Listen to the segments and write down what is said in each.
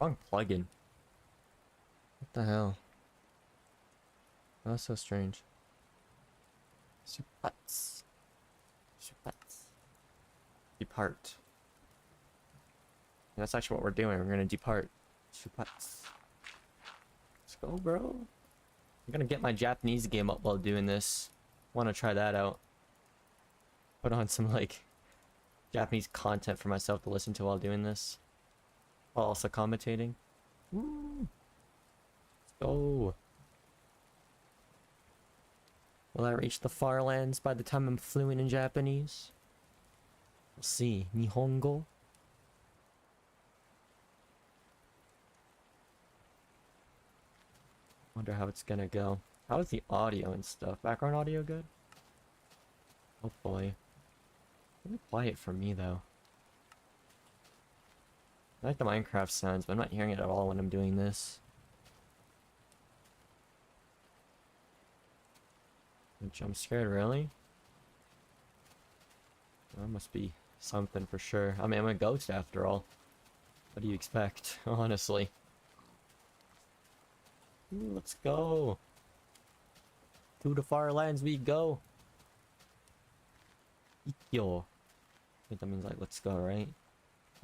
Wrong plugin. What the hell? That's so strange. Supats. Supats. Depart. That's actually what we're doing. We're gonna depart. Supats. Let's go, bro. I'm gonna get my Japanese game up while doing this. Wanna try that out. Put on some, like, Japanese content for myself to listen to while doing this. While also commentating. Woo! Let's go. Will I reach the Farlands by the time I'm fluent in Japanese? We'll see. Nihongo? Wonder how it's gonna go. How is the audio and stuff? Background audio good? Hopefully. Really quiet for me though. I like the Minecraft sounds, but I'm not hearing it at all when I'm doing this. I'm scared, really? That must be something for sure. I mean, I'm a ghost after all. What do you expect, honestly? Ooh, let's go! To the far lands we go! Ikkyo. I think that means like, let's go, right?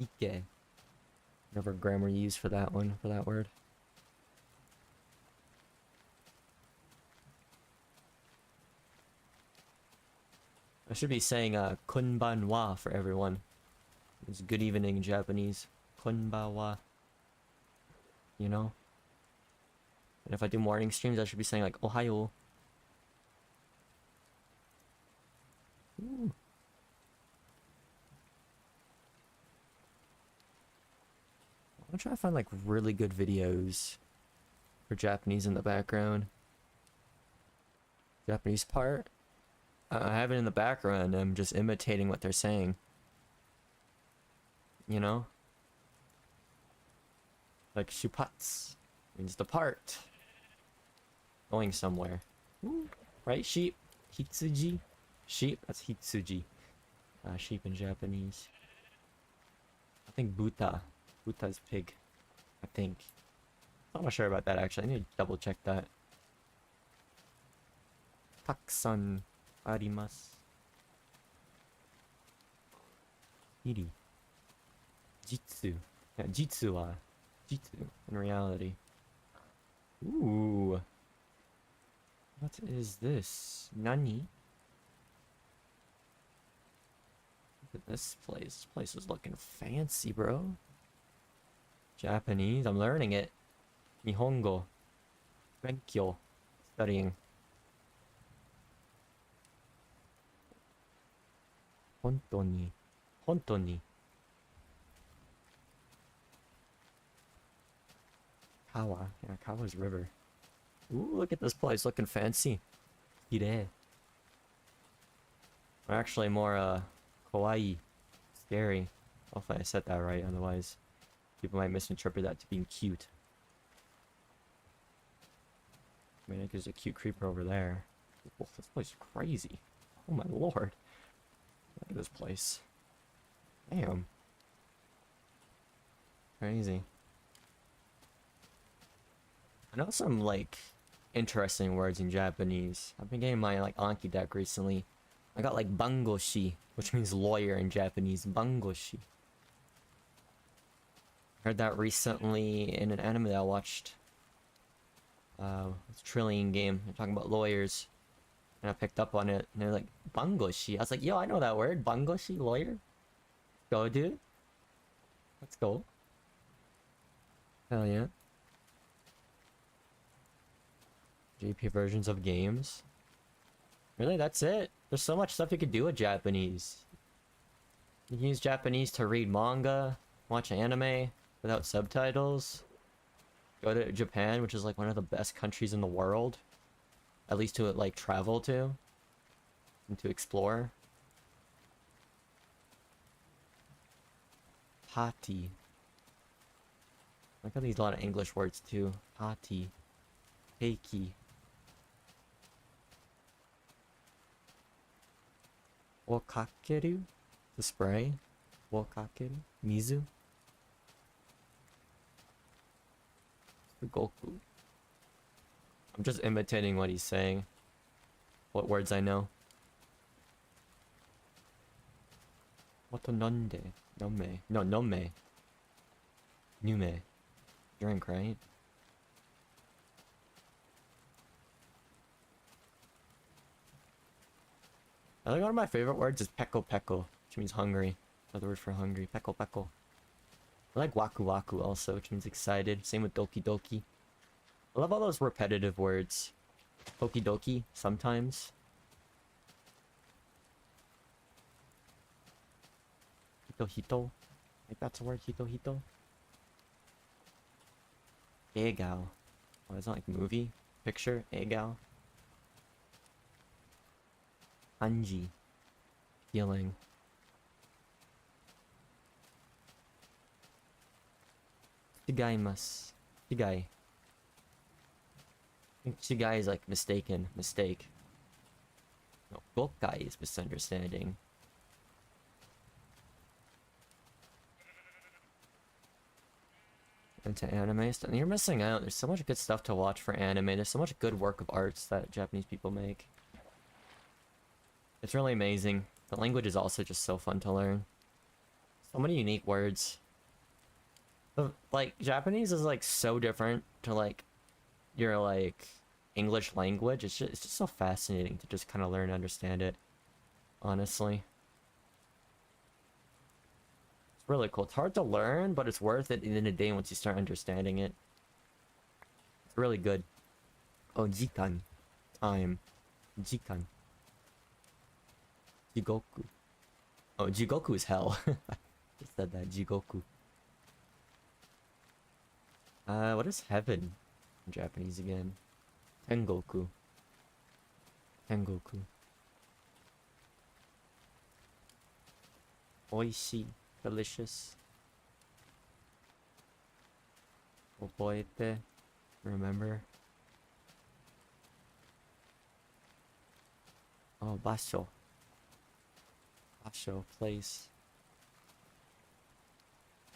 Ike. Whatever grammar you use for that one, for that word. I should be saying konbanwa for everyone. It's good evening in Japanese. Konbanwa. You know? And if I do morning streams, I should be saying like ohayo. Ooh. I'm trying to find like really good videos for Japanese in the background. Japanese part. I have it in the background. I'm just imitating what they're saying. You know? Like shupats means depart. Going somewhere. Ooh. Right, sheep? Hitsuji? Sheep? That's hitsuji. Sheep in Japanese. I think buta. Buta is pig. I think. I'm not sure about that actually. I need to double check that. Taksan arimasu. Iri. Jitsu. Yeah, jitsu wa. Jitsu in reality. Ooh. What is this? Nani? Look at this place. This place is looking fancy, bro. Japanese. I'm learning it. Nihongo. Benkyo. Studying. Honto ni. Honto ni. Kawa. Yeah, Kawa's river. Ooh, look at this place. Looking fancy. Kirei. Or actually more, kawaii. Scary. Hopefully I said that right, otherwise people might misinterpret that to being cute. I mean, there's a cute creeper over there. Oh, this place is crazy. Oh my lord. Look at this place. Damn. Crazy. I know some, like, interesting words in Japanese. I've been getting my, like, Anki deck recently. I got, like, bangoshi, which means lawyer in Japanese. Bangoshi. Heard that recently in an anime that I watched. It's a Trillion game. They're talking about lawyers. And I picked up on it. And they're like, bangoshi. I was like, yo, I know that word. Bangoshi, lawyer. Go, dude. Let's go. Hell yeah. JP versions of games. Really, that's it? There's so much stuff you could do with Japanese. You can use Japanese to read manga, watch anime without subtitles. Go to Japan, which is like one of the best countries in the world. At least to like travel to. And to explore. Party. I got these a lot of English words too. Party. Keiki. Wokakeru? The spray? Wokakeru? Mizu? Goku. I'm just imitating what he's saying. What words I know. What nonde? Nome. No, nome. Nume. Drink, right? I think one of my favorite words is peko peko, which means hungry. Another word for hungry. Peko peko. I like waku waku also, which means excited. Same with doki doki. I love all those repetitive words. Toki doki, sometimes. Hito hito. I think that's a word, hito hito. Egao. Oh, it's not like movie. Picture. Egao. Anji. Feeling. Shigaimasu. Shigai. I think shigai is like mistaken. Mistake. No, gokai is misunderstanding. Into anime stuff. You're missing out. There's so much good stuff to watch for anime. There's so much good work of arts that Japanese people make. It's really amazing. The language is also just so fun to learn. So many unique words. But, like, Japanese is like so different to like your like English language. It's just so fascinating to just kind of learn and understand it. Honestly. It's really cool. It's hard to learn, but it's worth it in a day once you start understanding it. It's really good. Oh, jikan. Time. Jikan. Jigoku. Oh, Jigoku is hell. Just said that. Jigoku. What is heaven in Japanese again? Tengoku. Tengoku. Oishii. Delicious. Oboete. Remember. Oh, basho. Basho. Place.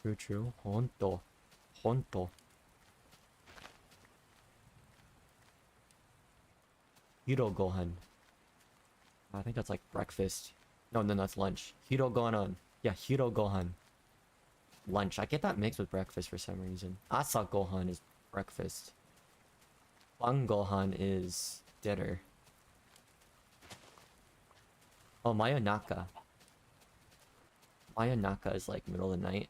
True, true. Honto. Honto. Hiro Gohan. I think that's like breakfast. No, that's lunch. Hiro Gohan. Yeah, Hiro Gohan. Lunch. I get that mixed with breakfast for some reason. Asa Gohan is breakfast. Ban Gohan is dinner. Oh, Mayonaka. Mayonaka is like middle of the night.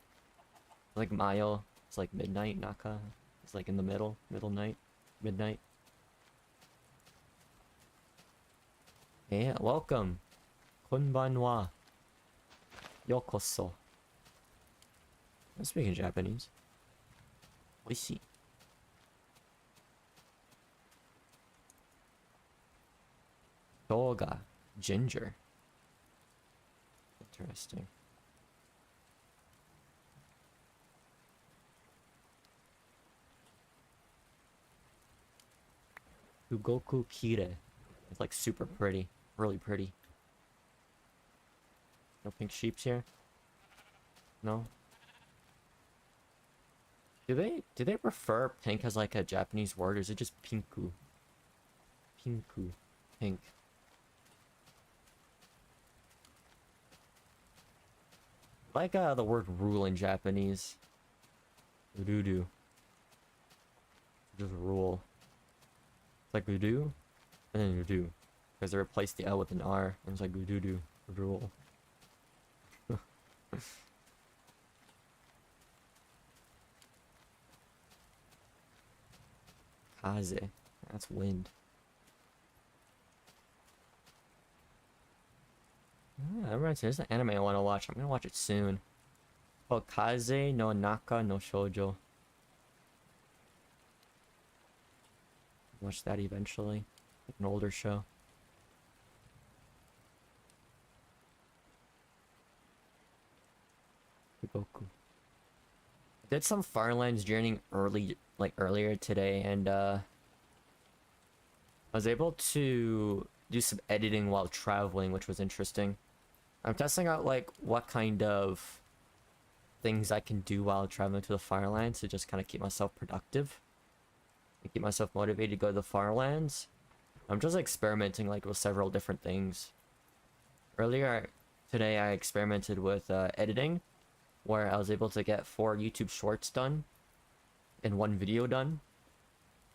Like Mayo, it's like midnight. Naka, it's like in the middle. Middle night. Midnight. Yeah, welcome. Konbanwa. Yokoso. I'm speaking Japanese. Oishii. Toga. Ginger. Interesting. Ugoku Kire. It's like super pretty. Really pretty. No pink sheeps here? No? Do they prefer pink as like a Japanese word, or is it just pinku? Pinku. Pink. Like the word rule in Japanese. Urudu. Just rule. It's like udu, and then udu. Because they replaced the L with an R, and it's like ududu. Rule. Kaze. That's wind. Everyone says there's an anime I want to watch. I'm gonna watch it soon. Oh, Kaze no Naka no Shoujo. Watch that eventually. Like an older show. Goku. I did some Farlands journeying earlier today, and I was able to do some editing while traveling, which was interesting. I'm testing out like what kind of things I can do while traveling to the Farlands to just kind of keep myself productive. and keep myself motivated to go to the Farlands. I'm just experimenting like with several different things. Earlier today I experimented with editing, where I was able to get 4 YouTube shorts done and 1 video done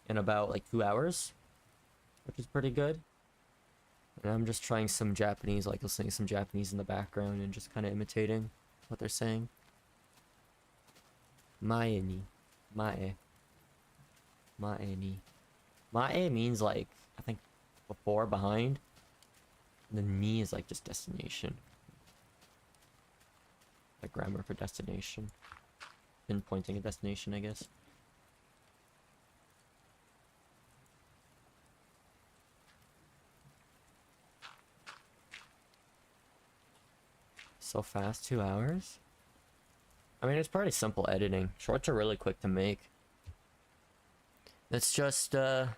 in about like 2 hours, which is pretty good. And I'm just trying some Japanese, like listening to some Japanese in the background and just kind of imitating what they're saying. Mae ni. Mae. Mae ni. Mae means like, I think, before, behind. And the ni is like just destination. Like grammar for destination. Pinpointing a destination, I guess. So fast, 2 hours? I mean, it's pretty simple editing. Shorts are really quick to make. It's just, I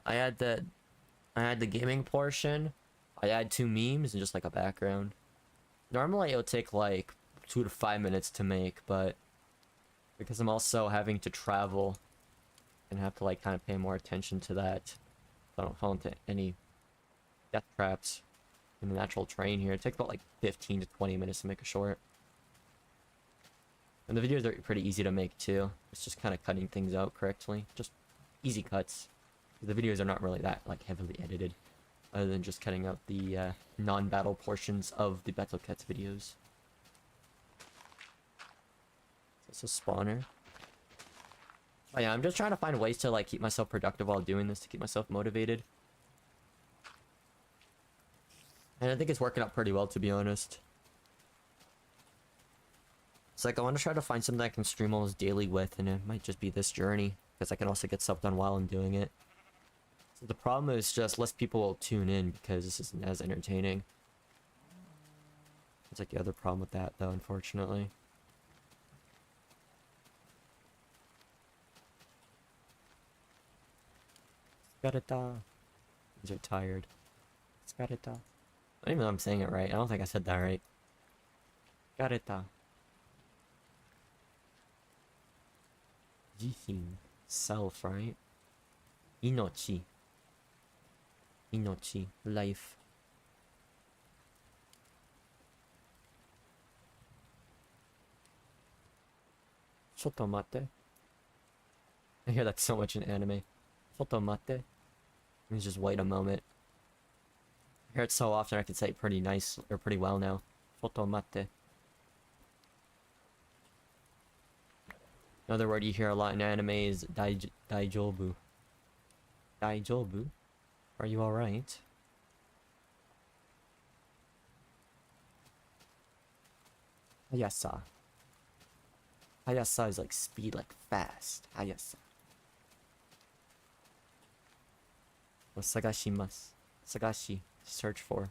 had the gaming portion. I add 2 memes and just like a background. Normally it would take like 2 to 5 minutes to make, but because I'm also having to travel and have to like kind of pay more attention to that, so I don't fall into any death traps in the natural terrain here. It takes about like 15 to 20 minutes to make a short. And the videos are pretty easy to make too. It's just kind of cutting things out correctly. Just easy cuts. The videos are not really that like heavily edited, other than just cutting out the non-battle portions of the Battle Cats videos. It's a spawner. Oh yeah, I'm just trying to find ways to like keep myself productive while doing this, to keep myself motivated. And I think it's working out pretty well, to be honest. It's like I want to try to find something I can stream almost daily with, and it might just be this journey, because I can also get stuff done while I'm doing it. So the problem is just less people will tune in because this isn't as entertaining. It's like the other problem with that, though, unfortunately. Skareta. These are tired. Skareta. I don't even know if I'm saying it right. I don't think I said that right. Skareta. Jihin. Self, right? Inochi. Inochi. Life. Shotomate. I hear that so much in anime. Shotomate. Let me just wait a moment. I hear it so often I can say it pretty nice, or pretty well now. Shotomate. Another word you hear a lot in anime is daijobu. Daijobu? Are you alright? Hayasa. Hayasa is like speed, like fast. Hayasa. Sagashimasu. Sagashi. Search for.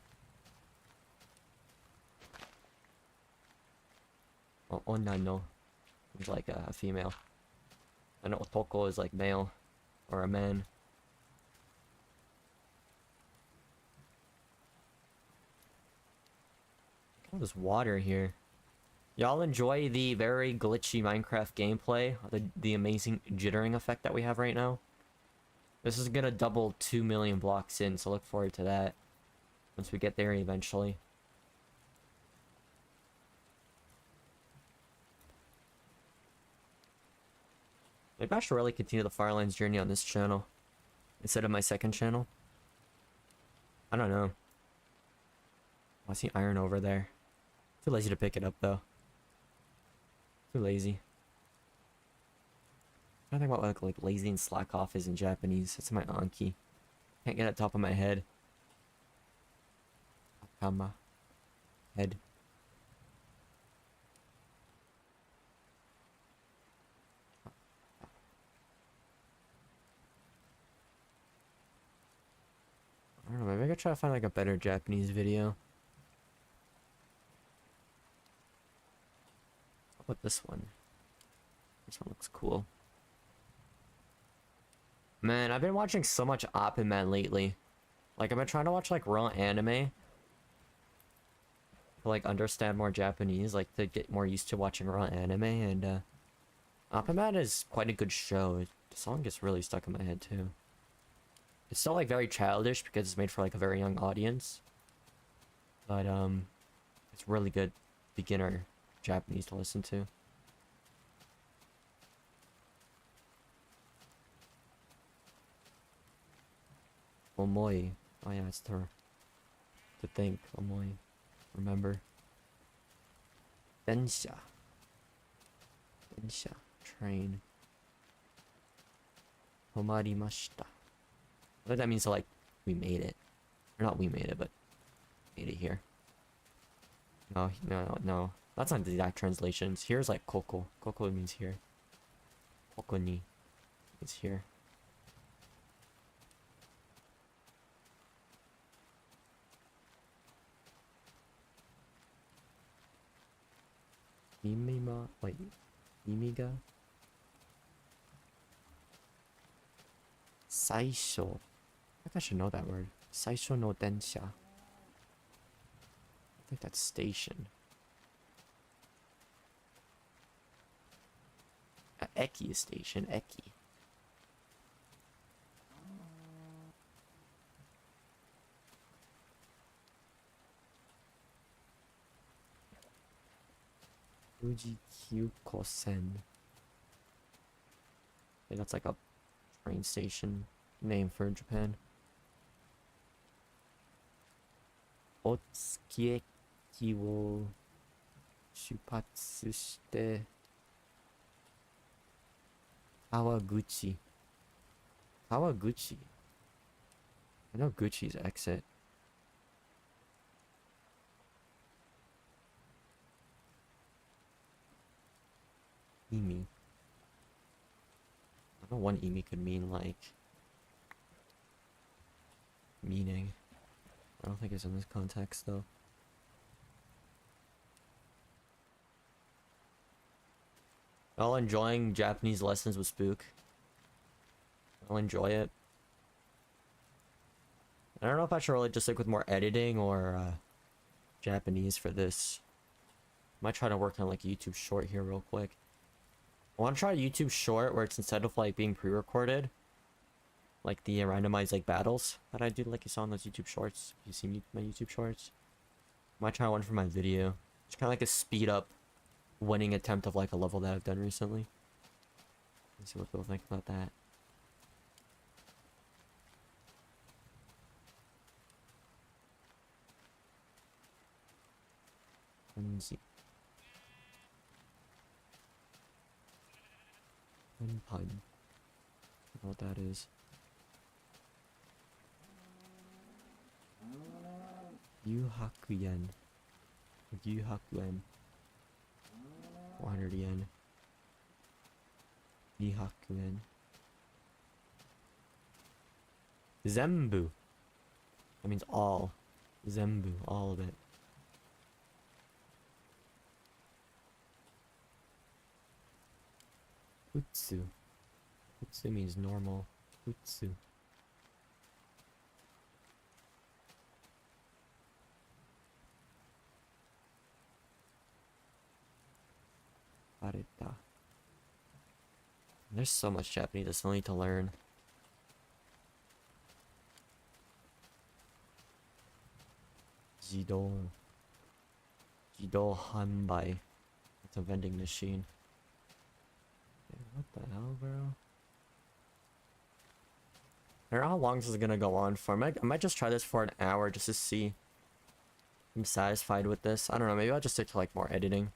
Onano is like a female. And otoko is like male. Or a man. All this water here. Y'all enjoy the very glitchy Minecraft gameplay? The amazing jittering effect that we have right now? This is gonna double 2 million blocks in, so look forward to that. Once we get there eventually. Maybe I should really continue the Farlands journey on this channel instead of my second channel. I don't know. I see iron over there. Too lazy to pick it up though. Too lazy. I don't think about what like lazy and slack off is in Japanese. It's my Anki. Can't get it top of my head. Akama. Head. I don't know, maybe I could try to find like a better Japanese video. How about this one? This one looks cool. Man, I've been watching so much Oppenman lately. Like, I've been trying to watch like raw anime to like understand more Japanese, like to get more used to watching raw anime, and Oppenman is quite a good show. It The song gets really stuck in my head too. It's still like very childish because it's made for like a very young audience. But it's really good beginner Japanese to listen to. Omoi. Oh yeah, it's to think. Omoi. Remember. Densha. Densha. Train. Homarimashita. I think that means like we made it. Or not we made it, but made it here. No. That's not the exact translations. Here's like koko. Koko means here. Koko ni means here. Mimima, wait, Mimiga? Saisho. I think I should know that word. Saisho no densha. I think that's station. Eki is station, Eki. Fuji Kyuko-sen. I think that's like a train station name for Japan. Otsuki eki wo shupatsu shite Kawaguchi. Kawaguchi. I know Gucci's exit. Imi. I don't know what Imi could mean, like meaning. I don't think it's in this context though. Y'all enjoying Japanese lessons with Spook? I'll enjoy it. I don't know if I should really just stick with more editing or Japanese for this. Might try to work on like a YouTube short here real quick. I want to try a YouTube short where it's instead of like being pre-recorded, like the randomized like battles that I do, like you saw in those YouTube shorts. You see my YouTube shorts? Might try one for my video. It's kind of like a speed up winning attempt of like a level that I've done recently. Let's see what people think about that. Let me see. Pun. I don't know what that is. Yuhaku yen. Yuhaku yen. 400 yen. Yuhaku yen. Zembu. That means all. Zembu, all of it. Utsu. Utsu means normal. Utsu. Areta. There's so much Japanese I still need to learn. Jido Hanbai. It's a vending machine. What the hell, bro? I don't know how long this is gonna go on for. I might just try this for an hour just to see if I'm satisfied with this. I don't know, maybe I'll just stick to like more editing.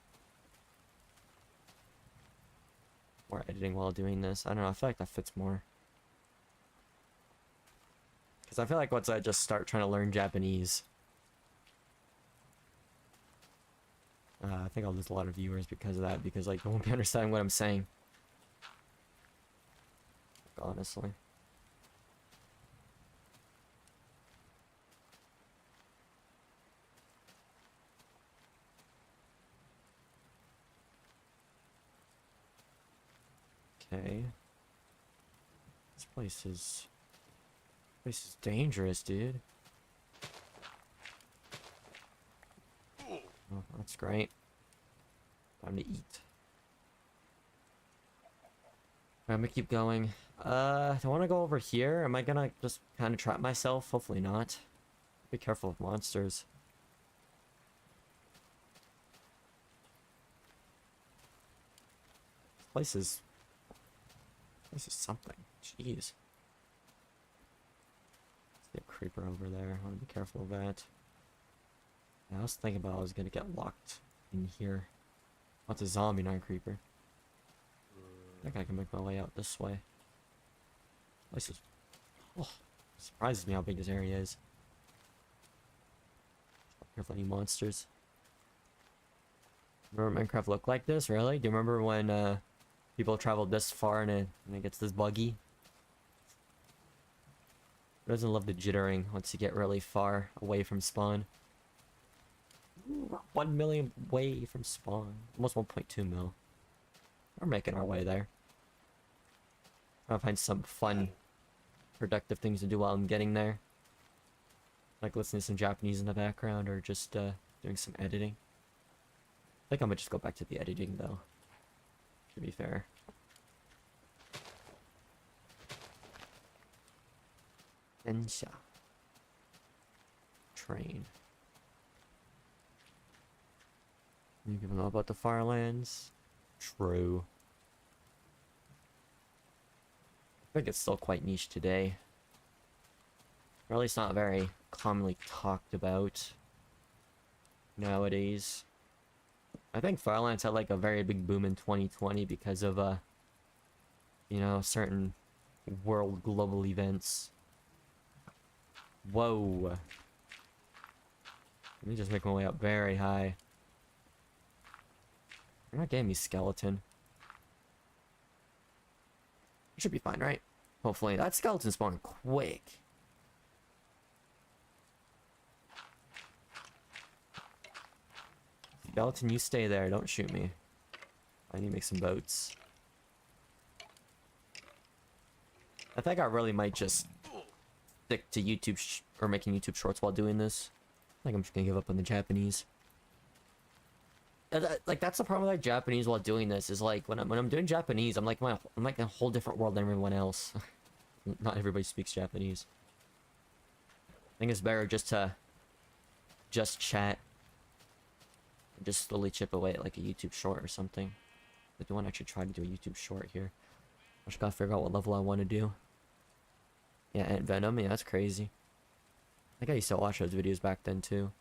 More editing while doing this. I don't know, I feel like that fits more. Because I feel like once I just start trying to learn Japanese, I think I'll lose a lot of viewers because of that, because like they won't be understanding what I'm saying. Honestly. Okay. This place is dangerous, dude. Oh, that's great. Time to eat. I'm gonna keep going. Do I want to go over here? Am I gonna just kind of trap myself? Hopefully not. Be careful with monsters. This place is something. Jeez. See a creeper over there. I want to be careful of that. Yeah, I was thinking about I was gonna get locked in here. Oh, it's a zombie, not a creeper. I think I can make my way out this way. This is... Oh, surprises me how big this area is. Careful any monsters. Remember Minecraft looked like this? Really? Do you remember when people traveled this far and it gets this buggy? Who doesn't love the jittering once you get really far away from spawn? Ooh, 1 million away from spawn. Almost 1.2 mil. We're making our way there. I'll find some fun, productive things to do while I'm getting there. Like listening to some Japanese in the background or just doing some editing. I think I'm gonna just go back to the editing though. To be fair. Densha. Train. You people know about the Farlands? True. I think it's still quite niche today. Or at least not very commonly talked about nowadays. I think Farlands had like a very big boom in 2020 because of you know, certain world global events. Whoa. Let me just make my way up very high. You're not getting me skeleton. You should be fine, right? Hopefully. That skeleton spawned quick. Skeleton, you stay there. Don't shoot me. I need to make some boats. I think I really might just stick to YouTube or making YouTube shorts while doing this. I think I'm just gonna give up on the Japanese. Like that's the problem with like Japanese while doing this is like when I'm doing Japanese, I'm like in a whole different world than everyone else. Not everybody speaks Japanese. I think it's better just to chat. And just slowly chip away at like a YouTube short or something. I do want to actually try to do a YouTube short here. I just gotta figure out what level I want to do. Yeah, Ant Venom, yeah, that's crazy. I think I used to watch those videos back then too.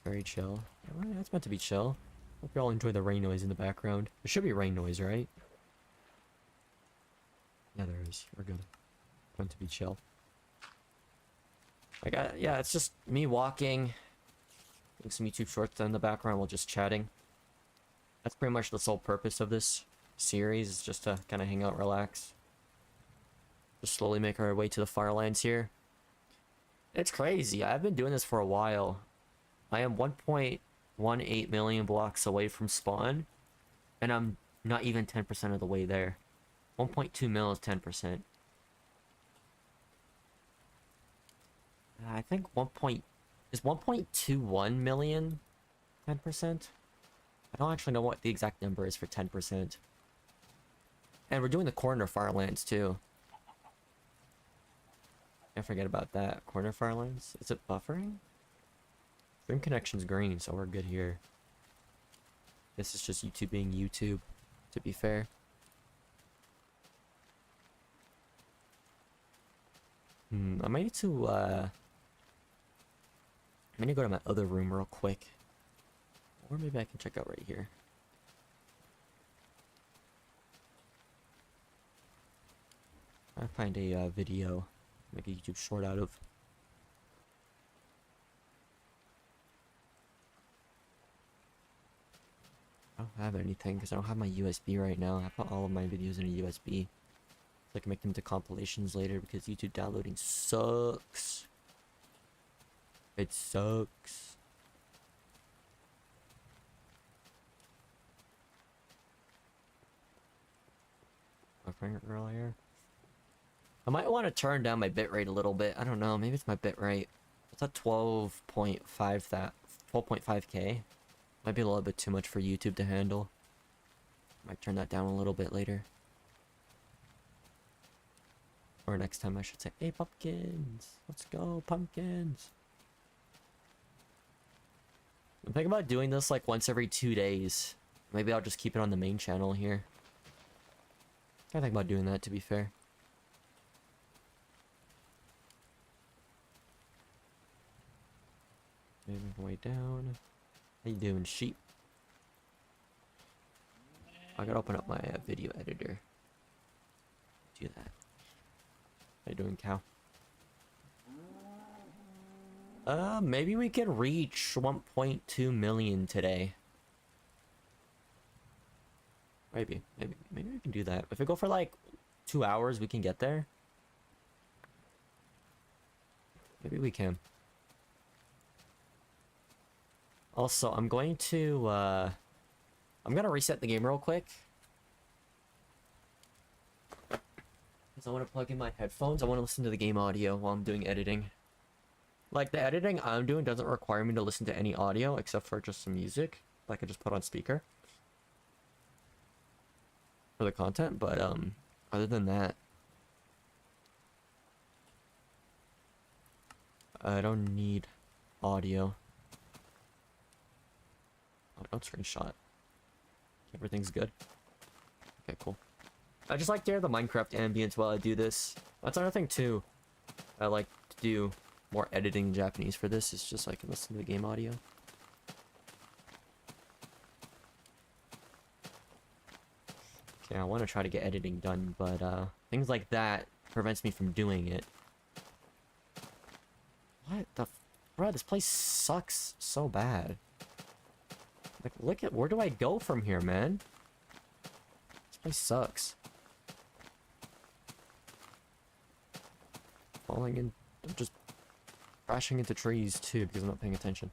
Very chill. Yeah, that's meant to be chill. Hope you all enjoy the rain noise in the background. There should be rain noise, right? Yeah, there is. We're good. Meant to be chill. Like, yeah, it's just me walking, doing some YouTube shorts in the background while just chatting. That's pretty much the sole purpose of this series, is just to kind of hang out, relax. Just slowly make our way to the Farlands here. It's crazy. I've been doing this for a while. I am 1.18 million blocks away from spawn, and I'm not even 10% of the way there. 1.2 mil is 10%. I think 1.21 million 10%? I don't actually know what the exact number is for 10%. And we're doing the corner Farlands too. Can't forget about that. Corner Farlands? Is it buffering? Stream connection's green, so we're good here. This is just YouTube being YouTube, to be fair. I might need to, I'm gonna go to my other room real quick. Or maybe I can check out right here. I find a video, make a YouTube short out of. I don't have anything because I don't have my USB right now. I put all of my videos in a USB. So I can make them to compilations later because YouTube downloading sucks. It sucks. My finger earlier. I might want to turn down my bitrate a little bit. I don't know. Maybe it's my bitrate. It's at 12.5K. Might be a little bit too much for YouTube to handle. Might turn that down a little bit later. Or next time I should say, hey pumpkins, let's go pumpkins. I'm thinking about doing this like once every 2 days. Maybe I'll just keep it on the main channel here. I think about doing that, to be fair. Moving way down. How you doing, sheep? I gotta open up my video editor. Do that. How you doing, cow? Maybe we can reach 1.2 million today. Maybe we can do that. If we go for like 2 hours, we can get there. Maybe we can. Also, I'm going to, I'm gonna reset the game real quick. Because I want to plug in my headphones. I want to listen to the game audio while I'm doing editing. Like, the editing I'm doing doesn't require me to listen to any audio except for just some music that I can just put on speaker for the content, but other than that, I don't need audio. Oh, don't screenshot. Everything's good. Okay, cool. I just like to hear the Minecraft ambience while I do this. That's another thing too. I like to do more editing in Japanese for this. It's just so I can listen to the game audio. Okay, I want to try to get editing done, but things like that prevents me from doing it. What the bro, this place sucks so bad. Like, look at, where do I go from here, man? This place sucks. Falling in, I'm just crashing into trees too because I'm not paying attention.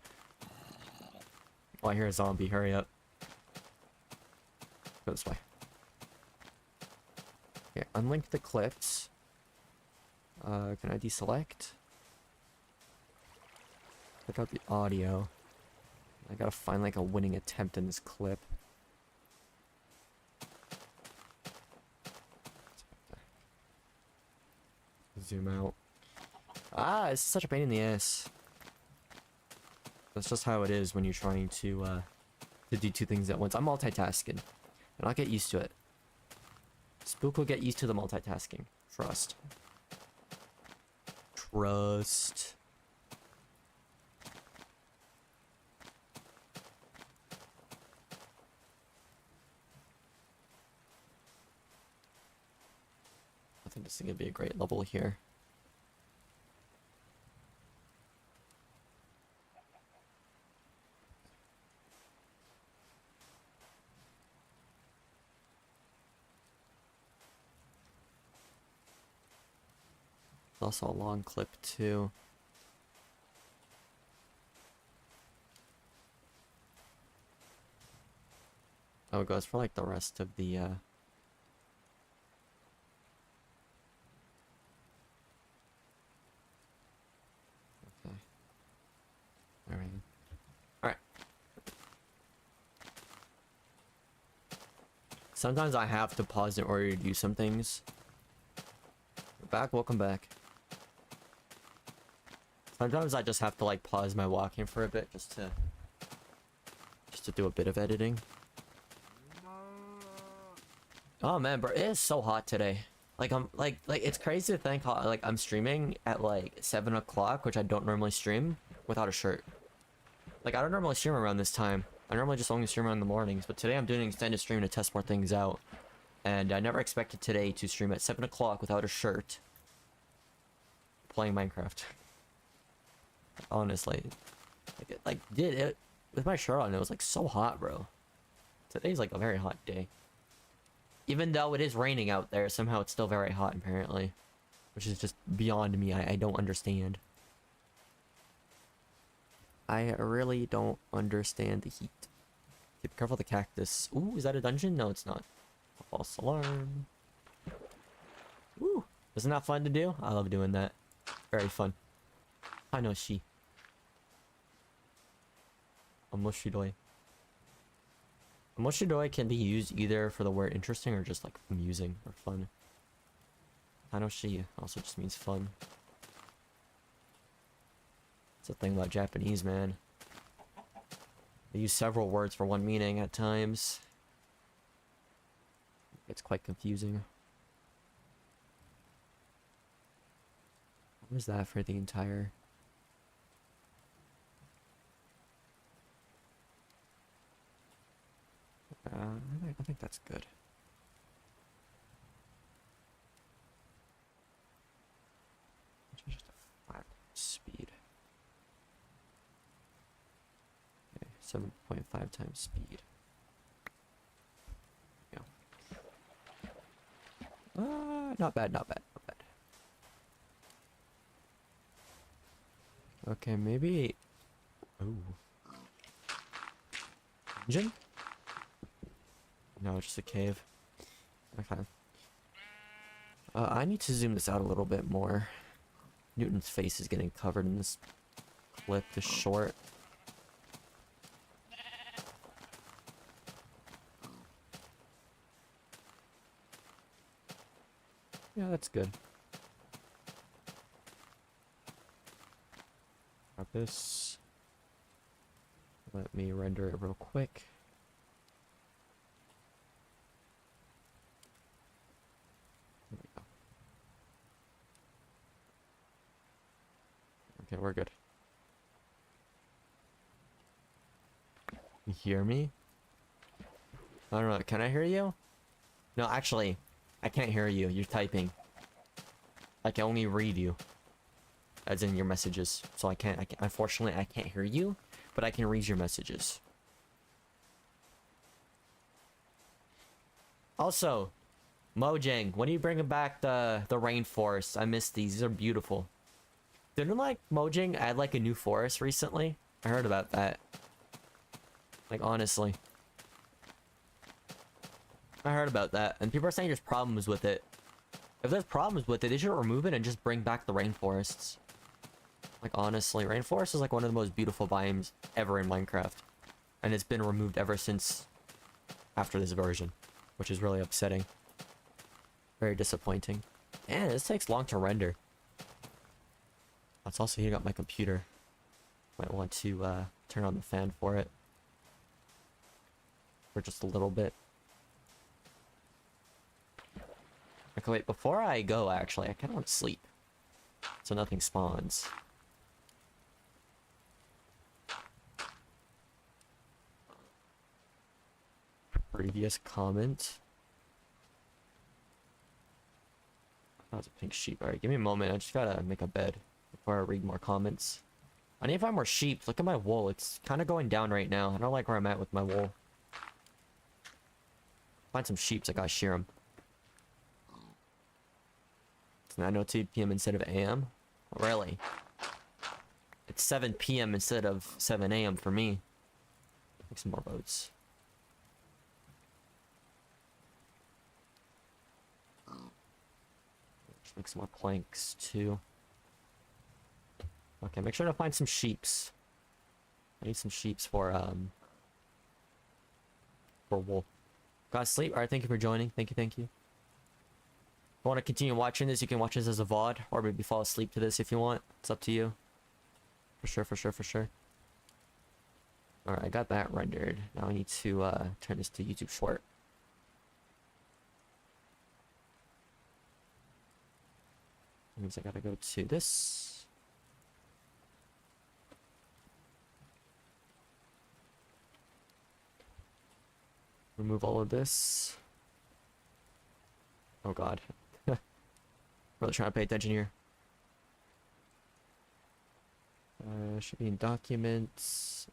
Oh, I hear a zombie, hurry up. Go this way. Okay, unlink the clips. Can I deselect? Click out the audio. I gotta find like a winning attempt in this clip. Zoom out. Ah, it's such a pain in the ass. That's just how it is when you're trying to do 2 things at once. I'm multitasking, and I'll get used to it. Spook will get used to the multitasking. Trust. Trust. I think this is gonna be a great level here. It's also a long clip too. Oh, it goes for like the rest of the Okay. Alright. Alright. Sometimes I have to pause in order to do some things. We're back, welcome back. Sometimes I just have to like pause my walking for a bit just to do a bit of editing. Oh man, bro, it is so hot today. Like I'm like it's crazy to think how like I'm streaming at like 7 o'clock, which I don't normally stream without a shirt. Like I don't normally stream around this time. I normally just only stream around the mornings, but today I'm doing an extended stream to test more things out. And I never expected today to stream at 7 o'clock without a shirt. Playing Minecraft. Honestly. Dude, with my shirt on, it was like so hot, bro. Today's like a very hot day. Even though it is raining out there, somehow it's still very hot apparently. Which is just beyond me. I don't understand. I really don't understand the heat. Okay, be careful of the cactus. Ooh, is that a dungeon? No, it's not. False alarm. Ooh, isn't that fun to do? I love doing that. Very fun. Hanoshi. Moshidoi can be used either for the word interesting or just like amusing or fun. Tanoshi also just means fun. It's a thing about Japanese, man. They use several words for one meaning at times. It's quite confusing. What was that for the entire... I think that's good. Just a 5 speed. Okay, 7.5 times speed. Yeah. Not bad, not bad, not bad. Okay, maybe... Ooh. Engine? No, it's just a cave. Okay. I need to zoom this out a little bit more. Newton's face is getting covered in this clip, this short. Yeah, that's good. Grab this. Let me render it real quick. There we go. Okay, we're good. You hear me? I don't know, can I hear you? No, actually, I can't hear you. You're typing. I can only read you. As in your messages. So I can't, unfortunately, I can't hear you, but I can read your messages. Also, Mojang, when are you bringing back the rainforest? I missed these. These are beautiful. Didn't like Mojang add like a new forest recently? I heard about that. Like honestly. I heard about that, and people are saying there's problems with it. If there's problems with it, they should remove it and just bring back the rainforests. Like honestly, rainforest is like one of the most beautiful biomes ever in Minecraft. And it's been removed ever since after this version, which is really upsetting. Very disappointing. And this takes long to render. That's also heating up my computer. Might want to turn on the fan for it. For just a little bit. Okay, wait, before I go, actually, I kinda want to sleep. So nothing spawns. Previous comment. That was a pink sheep. Alright, give me a moment. I just gotta make a bed before I read more comments. I need to find more sheep. Look at my wool. It's kind of going down right now. I don't like where I'm at with my wool. Find some sheep. I gotta shear them. It's 9:02 p.m. instead of a.m. Really? It's 7 p.m. instead of 7 a.m. for me. Make some more boats. Make some more planks too. Okay, make sure to find some sheeps. I need some sheeps for wool. Gotta sleep. Alright, thank you for joining. Thank you, thank you. If you want to continue watching this, you can watch this as a VOD, or maybe fall asleep to this if you want. It's up to you. For sure, for sure, for sure. Alright, I got that rendered. Now I need to turn this to YouTube Short. That means I gotta go to this. Remove all of this. Oh god. Really trying to pay attention here. Should be in documents.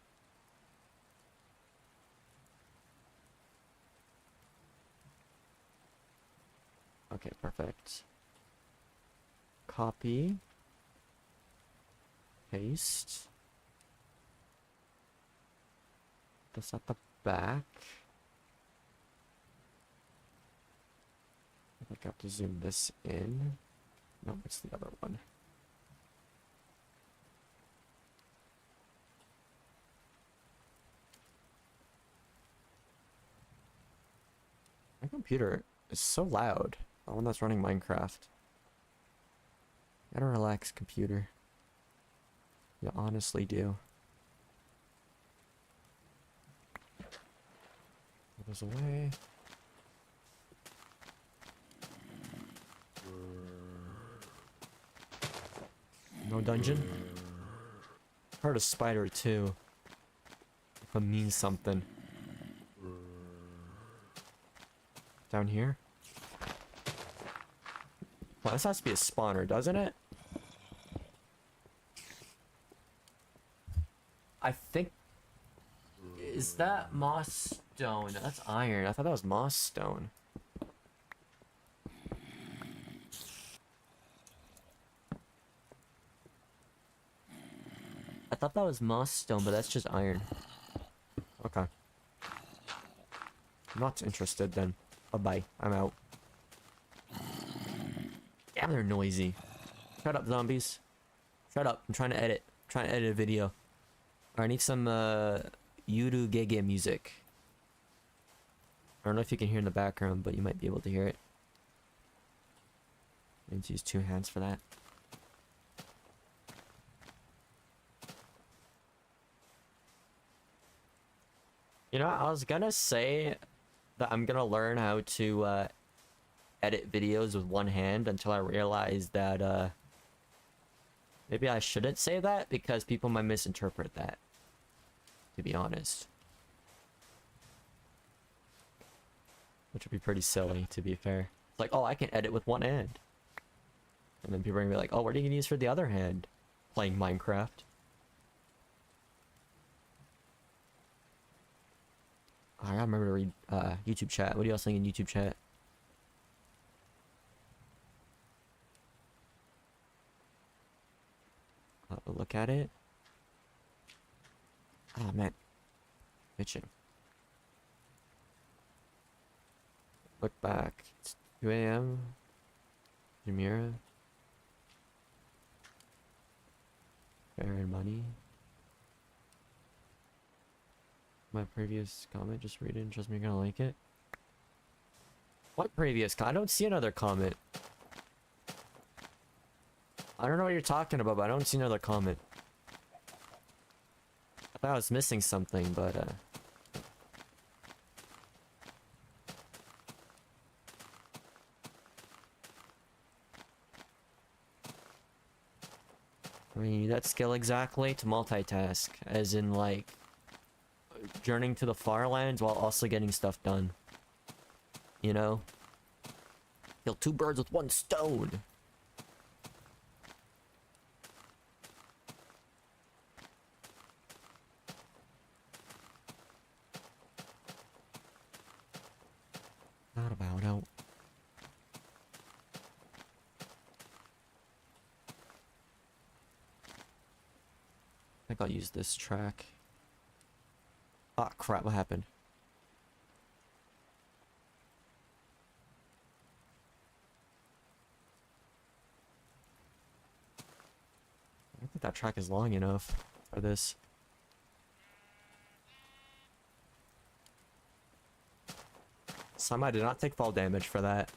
Okay, perfect. Copy. Paste. This at the back. I think I have to zoom this in. No, it's the other one. computer is so loud. The one that's running Minecraft. Gotta relax, computer. You honestly do. Goes away. No dungeon? Heard a spider too. If it means something. Down here? Well, this has to be a spawner, doesn't it? I think... Is that moss stone? That's iron. I thought that was moss stone. I thought that was moss stone, but that's just iron. Okay. Not interested then. Bye-bye. I'm out. Damn, they're noisy. Shut up, zombies. Shut up. I'm trying to edit. I'm trying to edit a video. Alright, I need some, Yuru Gege music. I don't know if you can hear in the background, but you might be able to hear it. I need to use 2 hands for that. You know, I was gonna say that I'm gonna learn how to edit videos with 1 hand until I realized that maybe I shouldn't say that because people might misinterpret that, to be honest. Which would be pretty silly, to be fair. It's like, oh, I can edit with 1 hand. And then people are gonna be like, oh, what are you gonna use for the other hand? Playing Minecraft. I gotta remember to read YouTube chat. What do y'all think in YouTube chat? Look at it. Oh man, bitching. Look back. It's 2 a.m. Jamira. Fair and money. My previous comment, just read it and trust me, you're gonna like it. What previous comment? I don't see another comment. I don't know what you're talking about, but I don't see another comment. I thought I was missing something, but I mean, you need that skill exactly to multitask, as in like journeying to the Farlands while also getting stuff done. You know? Kill 2 birds with 1 stone. Not about out. I think I'll use this track. Ah, crap, what happened? I don't think that track is long enough for this. Somehow I did not take fall damage for that.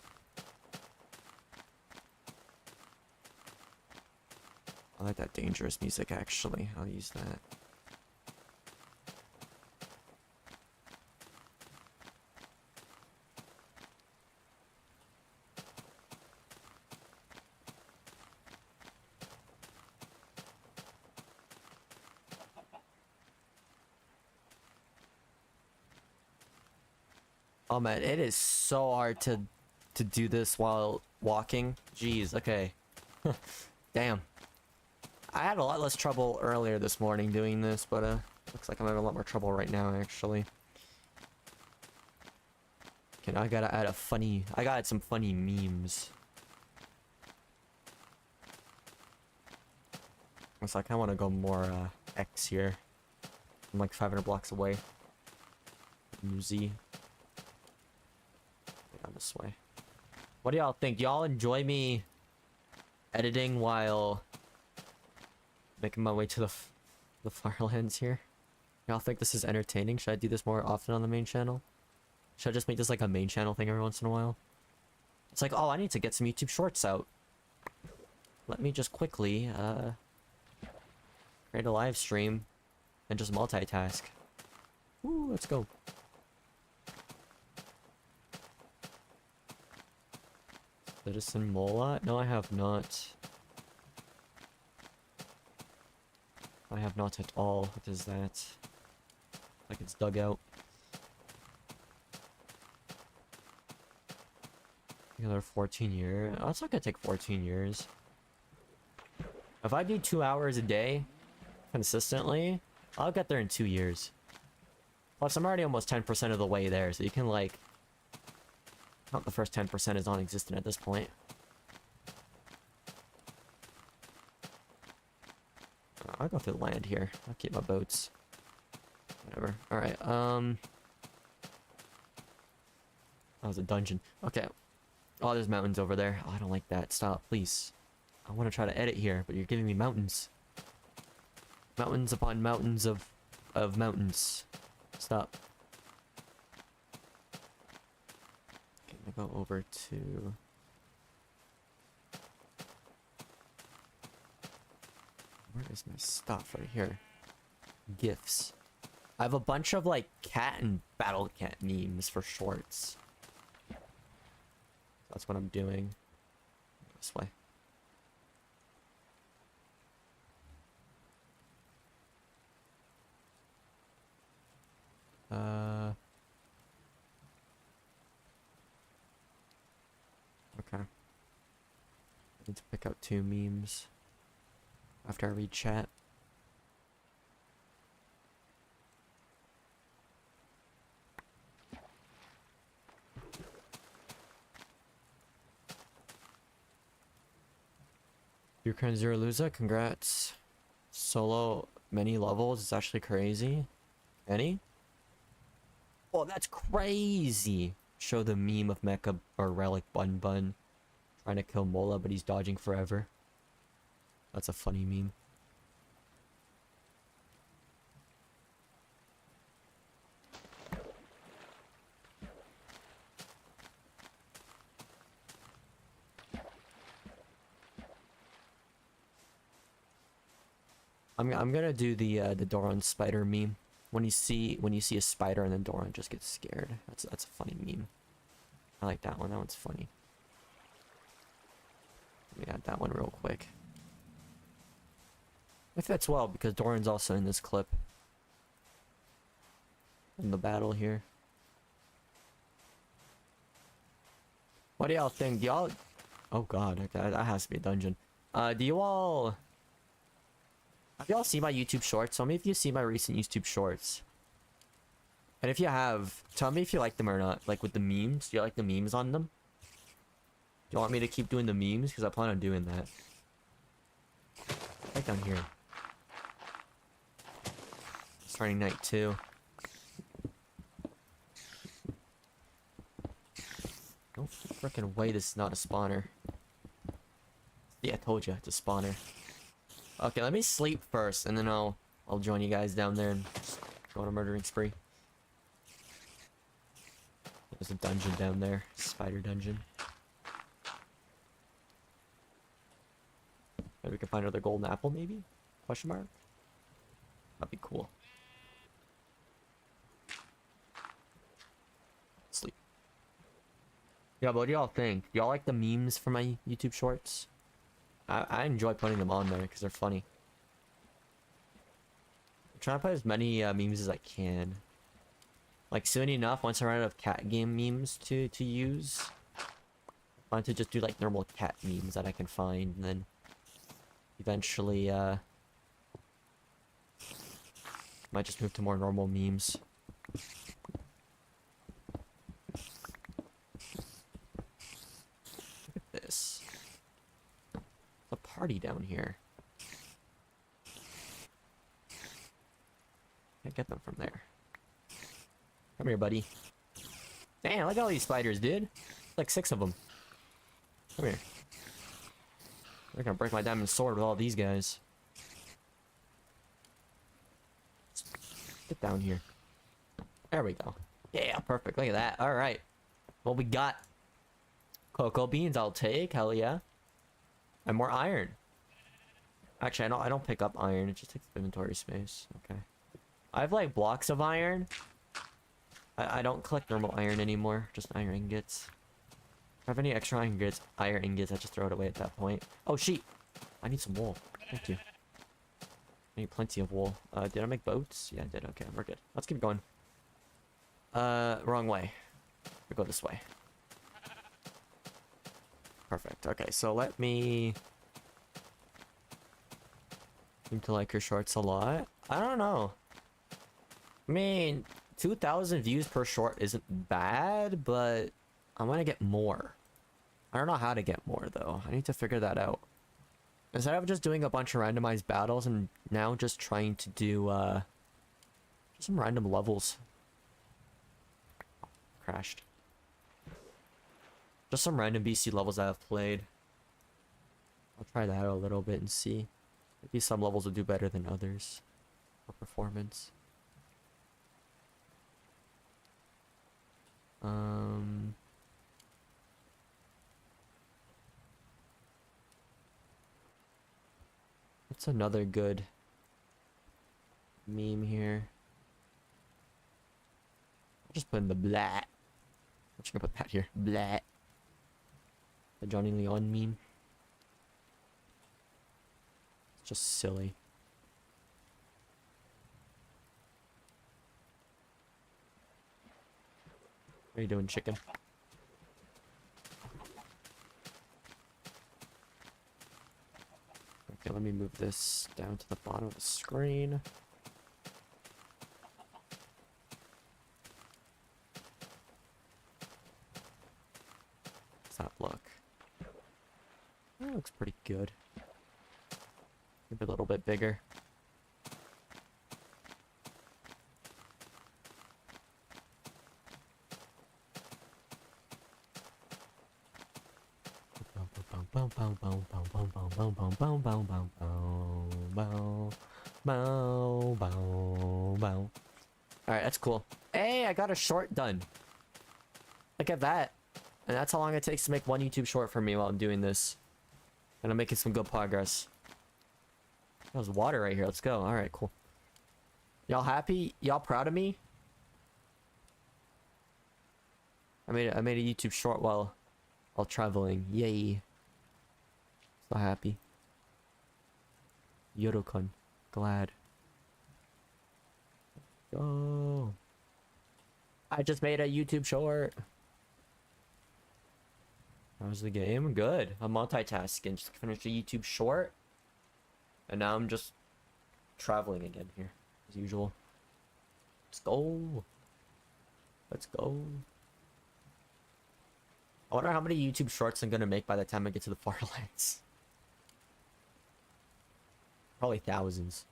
I like that dangerous music, actually. I'll use that. Oh man, it is so hard to do this while walking. Jeez, okay. Damn. I had a lot less trouble earlier this morning doing this, but looks like I'm having a lot more trouble right now, actually. Okay, now I gotta add I gotta add some funny memes. Looks like I wanna go more X here. I'm like 500 blocks away. Z. Down this way. What do y'all think? Y'all enjoy me editing while making my way to the Farlands here? Y'all think this is entertaining? Should I do this more often on the main channel? Should I just make this like a main channel thing every once in a while? It's like, oh, I need to get some YouTube shorts out. Let me just quickly, create a live stream and just multitask. Ooh, let's go. Citizen Mola? No, I have not. I have not at all. What is that? Like it's dug out. Another 14 years. Oh, it's not gonna take 14 years. If I do 2 hours a day consistently, I'll get there in 2 years. Plus, I'm already almost 10% of the way there, so you can like count the first 10% as non-existent at this point. I'll go through the land here. I'll keep my boats. Whatever. Alright, that was a dungeon. Okay. Oh, there's mountains over there. Oh, I don't like that. Stop, please. I want to try to edit here, but you're giving me mountains. Mountains upon mountains of mountains. Stop. Okay, I'm gonna go over to... Where is my stuff? Right here. GIFs. I have a bunch of like cat and battle cat memes for shorts. That's what I'm doing. This way. Okay. I need to pick out 2 memes after I read chat. Ukraine Zero Luza, congrats. Solo many levels, it's actually crazy. Any? Oh, that's crazy! Show the meme of Mecha or Relic Bun Bun trying to kill Mola, but he's dodging forever. That's a funny meme. I'm gonna do the Doran spider meme. When you see a spider and then Doran just gets scared. That's a funny meme. I like that one. That one's funny. Let me add that one real quick. It fits well because Doran's also in this clip. In the battle here. What do y'all think? Do y'all... Oh god, okay, that has to be a dungeon. Do you all... Have y'all seen my YouTube shorts? Tell me if you see my recent YouTube shorts. And if you have, tell me if you like them or not. Like with the memes. Do you like the memes on them? Do you want me to keep doing the memes? Because I plan on doing that. Right down here. Starting night 2. No freaking way this is not a spawner. Yeah, I told you, it's a spawner. Okay, let me sleep first, and then I'll join you guys down there and go on a murdering spree. There's a dungeon down there. Spider dungeon. Maybe we can find another golden apple, maybe? Question mark? That'd be cool. Sleep. Yeah, but what do y'all think? Y'all like the memes for my YouTube shorts? I enjoy putting them on there because they're funny. I'm trying to put as many memes as I can. Like soon enough, once I run out of cat game memes to use, I want to just do like normal cat memes that I can find, and then eventually might just move to more normal memes. Look at this. A party down here. Can't get them from there. Come here, buddy. Damn, look at all these spiders, dude. Like 6 of them. Come here. They're gonna break my diamond sword with all these guys. Get down here. There we go. Yeah, perfect. Look at that. All right. What we got? Cocoa beans. I'll take. Hell yeah. And more iron. Actually, I don't pick up iron. It just takes inventory space. Okay. I have like blocks of iron. I don't collect normal iron anymore. Just iron ingots. If I have any extra iron ingots, I just throw it away at that point. Oh, sheep. I need some wool. Thank you. I need plenty of wool. Did I make boats? Yeah, I did. Okay, we're good. Let's keep going. Wrong way. We go this way. Perfect. Okay, so let me... Seem to like your shorts a lot. I don't know. I mean, 2,000 views per short isn't bad, but I want to get more. I don't know how to get more, though. I need to figure that out. Instead of just doing a bunch of randomized battles, I'm now just trying to do, just some random levels. Crashed. Just some random BC levels I have played. I'll try that out a little bit and see. Maybe some levels will do better than others. For performance. What's another good meme here? I'll just put in the blah. I'm just gonna put that here. Blah. The Johnny Leon meme. It's just silly. What are you doing, chicken? Okay, let me move this down to the bottom of the screen. How's that look? That looks pretty good. Maybe a little bit bigger. Alright, that's cool. Hey, I got a short done. Look at that. And that's how long it takes to make one YouTube short for me while I'm doing this. And I'm making some good progress. There's water right here. Let's go. Alright, cool. Y'all happy? Y'all proud of me? I made a YouTube short while traveling. Yay. So happy. Yorokon. Glad. Go. I just made a YouTube short. How's the game? Good. I'm multitasking. Just finished a YouTube short. And now I'm just traveling again here. As usual. Let's go. Let's go. I wonder how many YouTube shorts I'm gonna make by the time I get to the Farlands. Probably thousands.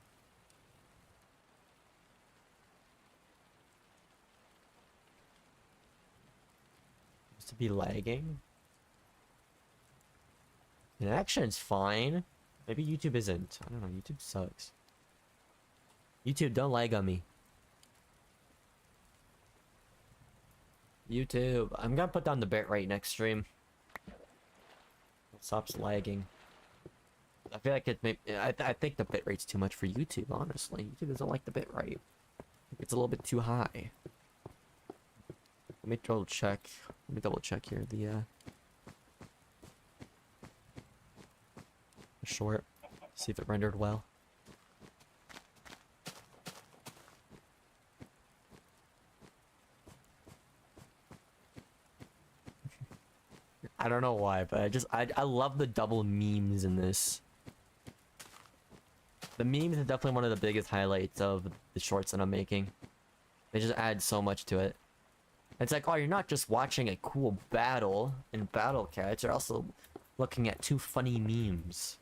Seems to be lagging. Connection's fine. Maybe YouTube isn't. I don't know. YouTube sucks. YouTube, don't lag on me. YouTube. I'm gonna put down the bitrate next stream. It stops lagging. I feel like it may... I think the bitrate's too much for YouTube, honestly. YouTube doesn't like the bitrate. It's a little bit too high. Let me double check. Let me double check here. The short. See if it rendered well. I don't know why, but I love the double memes in this. The memes are definitely one of the biggest highlights of the shorts that I'm making. They just add so much to it. It's like, oh, you're not just watching a cool battle in Battle Cats, you're also looking at two funny memes.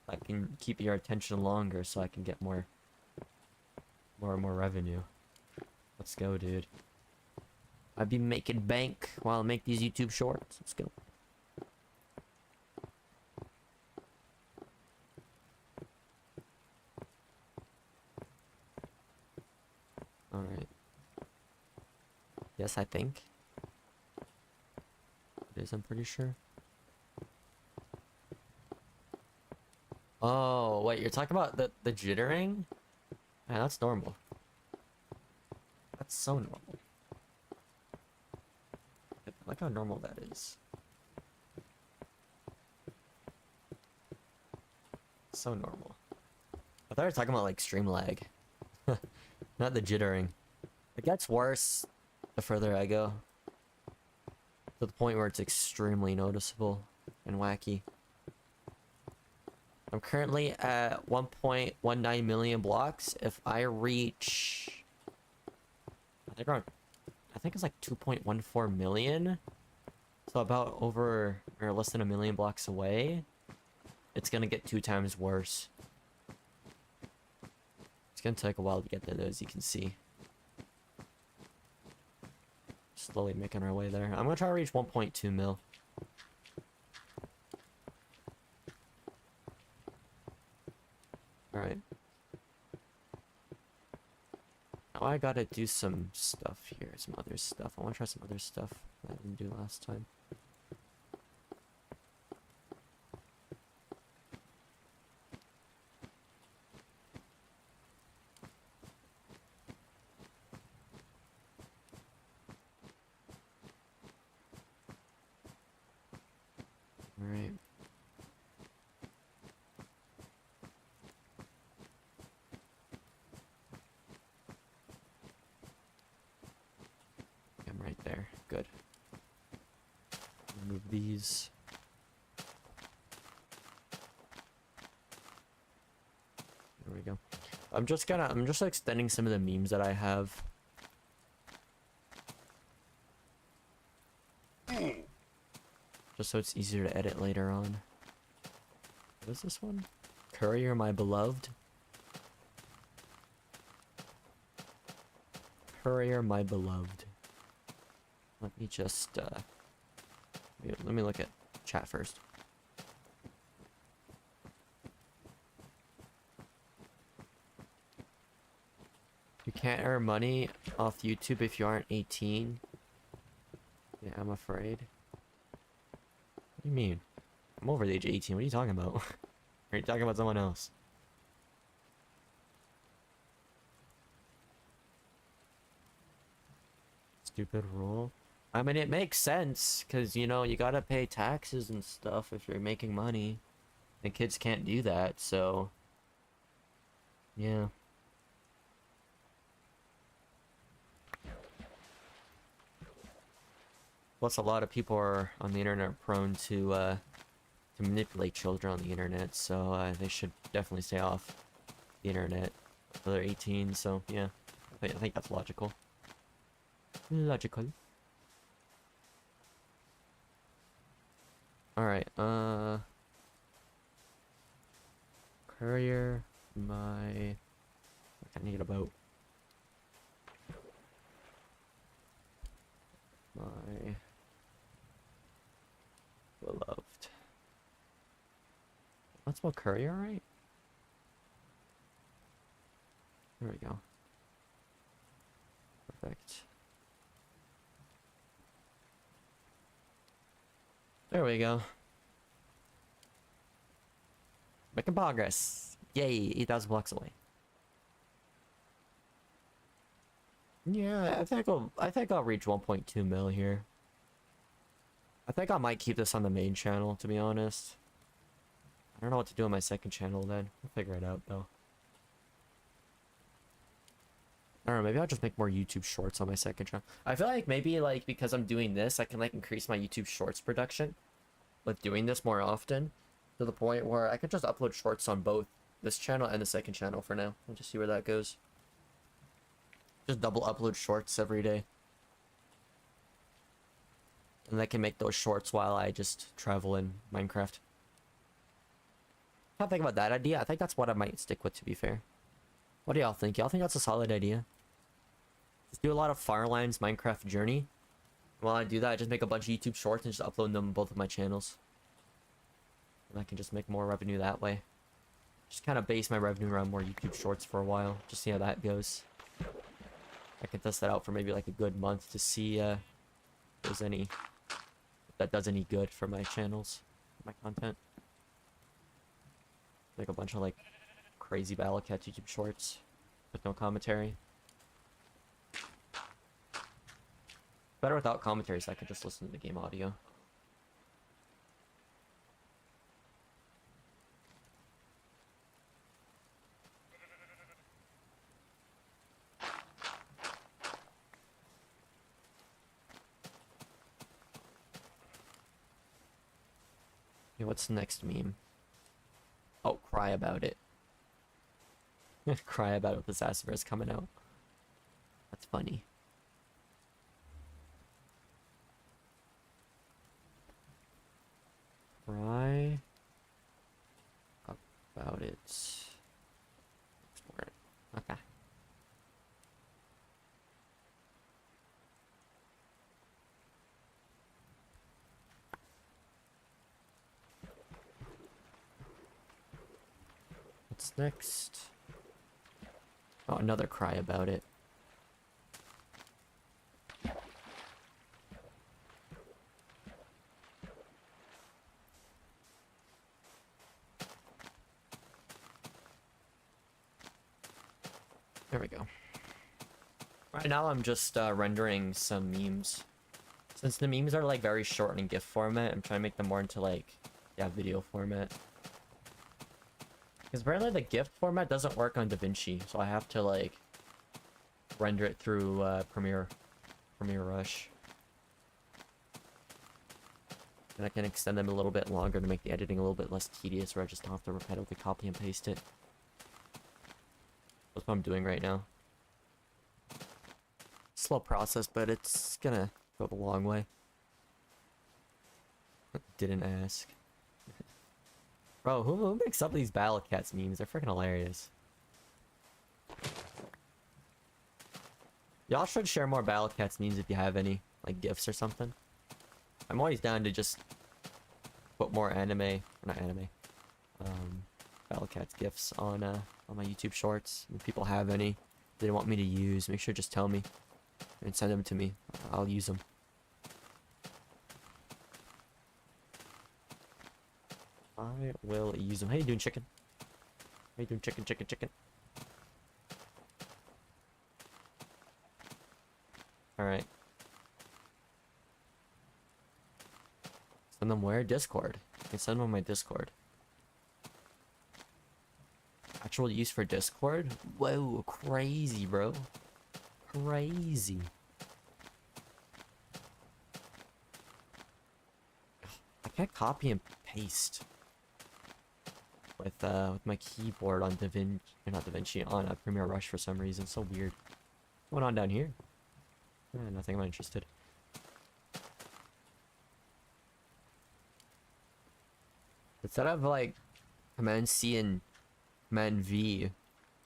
I can keep your attention longer so I can get more and more revenue. Let's go, dude. I'd be making bank while I make these YouTube shorts. Let's go. Alright. Yes, I think. It is, I'm pretty sure. Oh, wait, you're talking about the jittering? Yeah, that's normal. That's so normal. I like how normal that is. So normal. I thought you were talking about like stream lag. Not the jittering. It gets worse the further I go. To the point where it's extremely noticeable and wacky. I'm currently at 1.19 million blocks. If I reach... I think it's like 2.14 million. So about over, or less than a million blocks away. It's gonna get 2 times worse. It's gonna take a while to get there though, as you can see. Slowly making our way there. I'm gonna try to reach 1.2 mil. Alright. Now I gotta do some stuff here. Some other stuff. I wanna try some other stuff that I didn't do last time. Alright. I'm right there. Good. Remove these. There we go. I'm just extending some of the memes that I have. Just so it's easier to edit later on. What is this one? Courier, my beloved. Courier, my beloved. Let me just, let me look at chat first. You can't earn money off YouTube if you aren't 18. Yeah, I'm afraid. What do you mean? I'm over the age of 18. What are you talking about? Are you talking about someone else? Stupid rule. I mean, it makes sense, because, you know, you gotta pay taxes and stuff if you're making money. And kids can't do that, so... yeah. Plus, a lot of people are on the internet prone to manipulate children on the internet, so they should definitely stay off the internet until they're 18, so yeah. I think that's logical. Logical. Alright, courier, I need a boat. My beloved. That's spell courier, right? There we go. Perfect. There we go. Making progress. Yay, 8,000 blocks away. Yeah, I think I'll reach 1.2 mil here. I think I might keep this on the main channel, to be honest. I don't know what to do on my second channel then. We'll figure it out though. I don't know, maybe I'll just make more YouTube shorts on my second channel. I feel like maybe like because I'm doing this, I can like increase my YouTube shorts production with doing this more often, to the point where I could just upload shorts on both this channel and the second channel for now. We'll just see where that goes. Just double upload shorts every day. And I can make those shorts while I just travel in Minecraft. I think about that idea. I think that's what I might stick with, to be fair. What do y'all think? Y'all think that's a solid idea? Just do a lot of Farlands Minecraft journey. While I do that, I just make a bunch of YouTube shorts and just upload them on both of my channels. And I can just make more revenue that way. Just kind of base my revenue around more YouTube shorts for a while. Just see how that goes. I can test that out for maybe like a good month to see if there's any, if that does any good for my channels, my content. Like a bunch of like crazy Battle Cats YouTube shorts with no commentary. Better without commentary, so I could just listen to the game audio. Okay, what's the next meme? Oh, cry about it. Cry about it with this Assiverse coming out. That's funny. Cry about it. Export it. Okay. What's next? Oh, another cry about it. There we go. Right now I'm just rendering some memes. Since the memes are like very short in GIF format, I'm trying to make them more into like, yeah, video format. Because apparently the GIF format doesn't work on DaVinci, so I have to like render it through Premiere Rush. And I can extend them a little bit longer to make the editing a little bit less tedious, where I just don't have to repetitively copy and paste it. That's what I'm doing right now. Slow process, but it's gonna go the long way. Didn't ask. Bro, who makes up these Battle Cats memes? They're freaking hilarious. Y'all should share more Battle Cats memes if you have any, like GIFs or something. I'm always down to just put more not anime, Battle Cats GIFs on my YouTube shorts. If people have any they want me to use, make sure just tell me and send them to me. I'll use them. I will use them. How you doing, chicken? How you doing, chicken? Alright. Send them where? Discord. I can send them on my Discord. Actual use for Discord? Whoa, crazy, bro. Crazy. I can't copy and paste with my keyboard on DaVinci, not DaVinci, on Premiere Rush for some reason. So weird. What's going on down here? Nothing. I'm not interested. Instead of like Command C and Command V,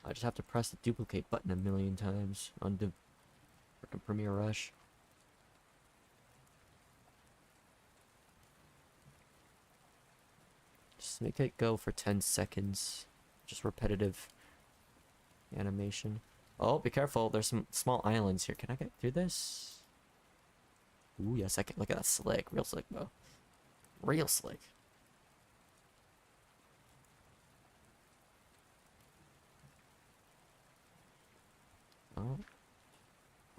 I just have to press the duplicate button a million times on the frickin' Premiere Rush. Just make it go for 10 seconds. Just repetitive animation. Oh, be careful. There's some small islands here. Can I get through this? Ooh, yes, I can. Look at that slick. Real slick, bro. Real slick. Oh.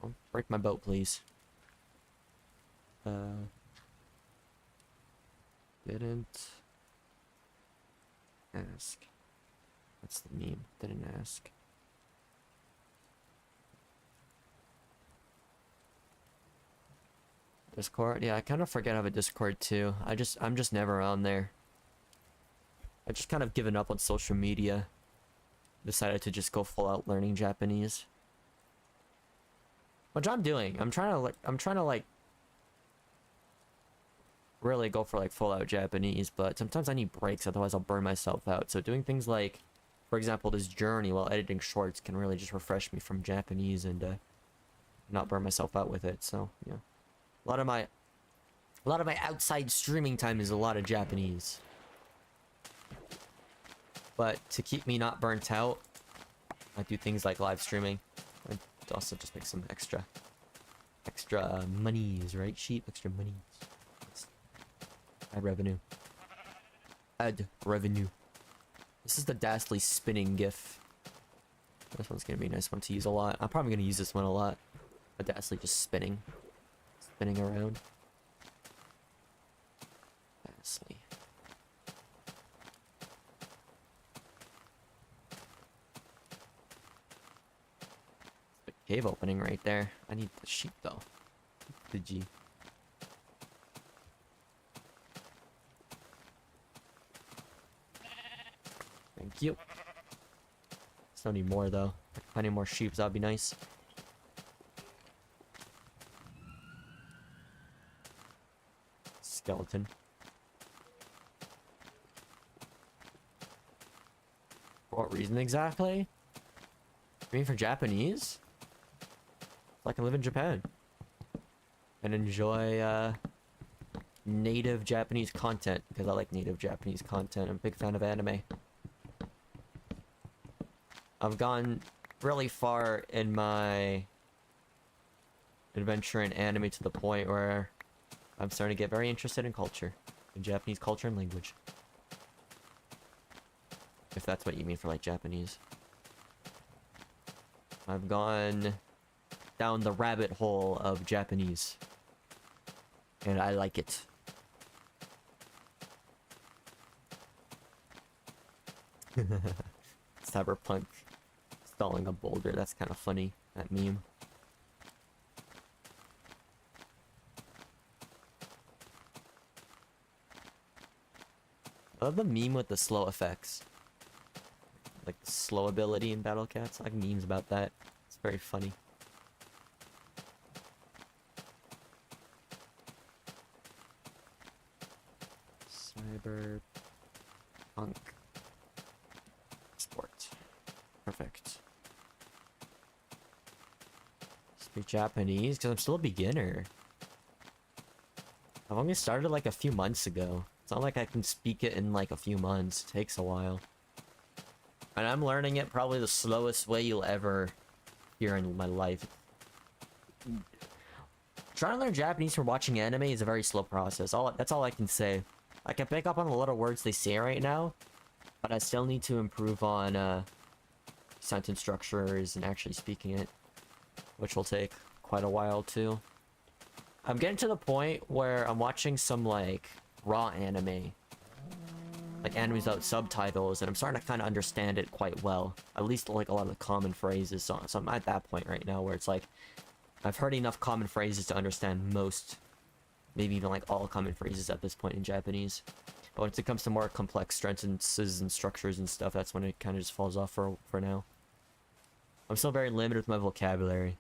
Don't break my boat, please. Didn't ask. That's the meme. Didn't ask. Discord? Yeah, I kind of forget I have a Discord too. I'm just never on there. I just kind of given up on social media. Decided to just go full out learning Japanese. Which I'm doing. I'm trying to like really go for like full out Japanese, but sometimes I need breaks, otherwise I'll burn myself out. So doing things like, for example, this journey while editing shorts can really just refresh me from Japanese and not burn myself out with it. So yeah, a lot of my outside streaming time is a lot of Japanese. But to keep me not burnt out, I do things like live streaming. I to also just make some extra monies, right? Sheep, extra monies. Add revenue. Add revenue. This is the Dastly spinning gif. This one's gonna be a nice one to use a lot. I'm probably gonna use this one a lot. The Dastly just spinning around. Dastly. Cave opening right there. I need the sheep though. The G. Thank you. Still need more though. Plenty more sheep, that'd be nice. Skeleton. For what reason exactly? I mean, for Japanese? I can live in Japan and enjoy native Japanese content, because I like native Japanese content. I'm a big fan of anime. I've gone really far in my adventure in anime to the point where I'm starting to get very interested in culture, in Japanese culture and language. If that's what you mean for like Japanese. I've gone down the rabbit hole of Japanese, and I like it. Cyberpunk stalling a boulder, that's kind of funny, that meme. I love the meme with the slow effects. Like the slow ability in Battle Cats. I like memes about that. It's very funny. Cyberpunk sport. Perfect. Speak Japanese because I'm still a beginner. I've only started like a few months ago. It's not like I can speak it in like a few months. It takes a while. And I'm learning it probably the slowest way you'll ever hear in my life. Trying to learn Japanese from watching anime is a very slow process. That's all I can say. I can pick up on a lot of words they say right now, but I still need to improve on sentence structures and actually speaking it, which will take quite a while too. I'm getting to the point where I'm watching some like raw anime, like animes without subtitles, and I'm starting to kind of understand it quite well. At least like a lot of the common phrases. So I'm at that point right now where it's like I've heard enough common phrases to understand most, maybe even like all common phrases at this point in Japanese. But once it comes to more complex sentences and structures and stuff, that's when it kind of just falls off for now. I'm still very limited with my vocabulary.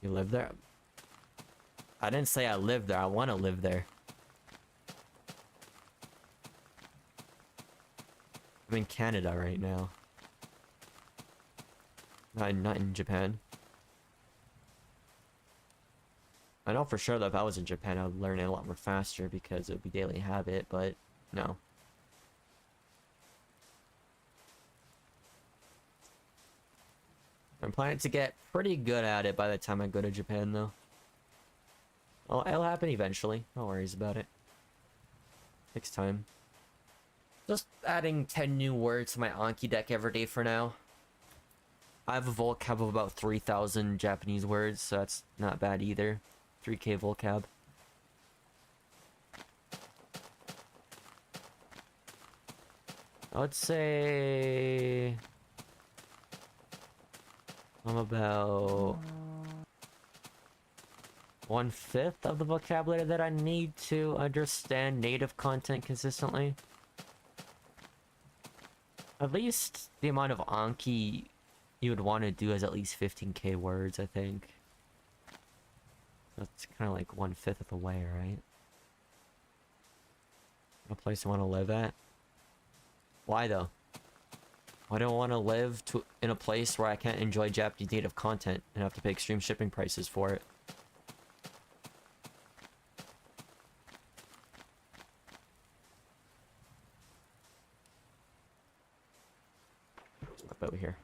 You live there? I didn't say I live there. I want to live there. I'm in Canada right now. Not in Japan. I know for sure that if I was in Japan, I would learn it a lot more faster because it would be daily habit, but no. I'm planning to get pretty good at it by the time I go to Japan, though. Well, it'll happen eventually. No worries about it. Takes time. Just adding 10 new words to my Anki deck every day for now. I have a vocab of about 3,000 Japanese words, so that's not bad either. 3K vocab. I would say I'm about 1/5 of the vocabulary that I need to understand native content consistently. At least the amount of Anki you would want to do is at least 15K words, I think. That's kind of like 1/5 of the way, right? A place I want to live at? Why though? Why do I want to live in a place where I can't enjoy Japanese native content and have to pay extreme shipping prices for it? Let's look over here.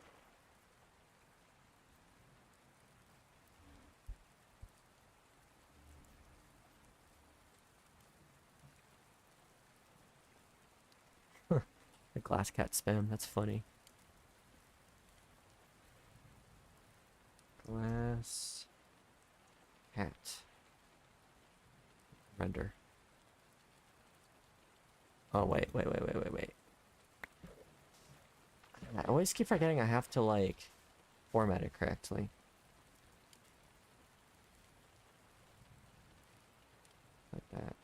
The glass cat spam, that's funny. Glass cat. Render. Oh, wait. I always keep forgetting I have to, like, format it correctly. Like that.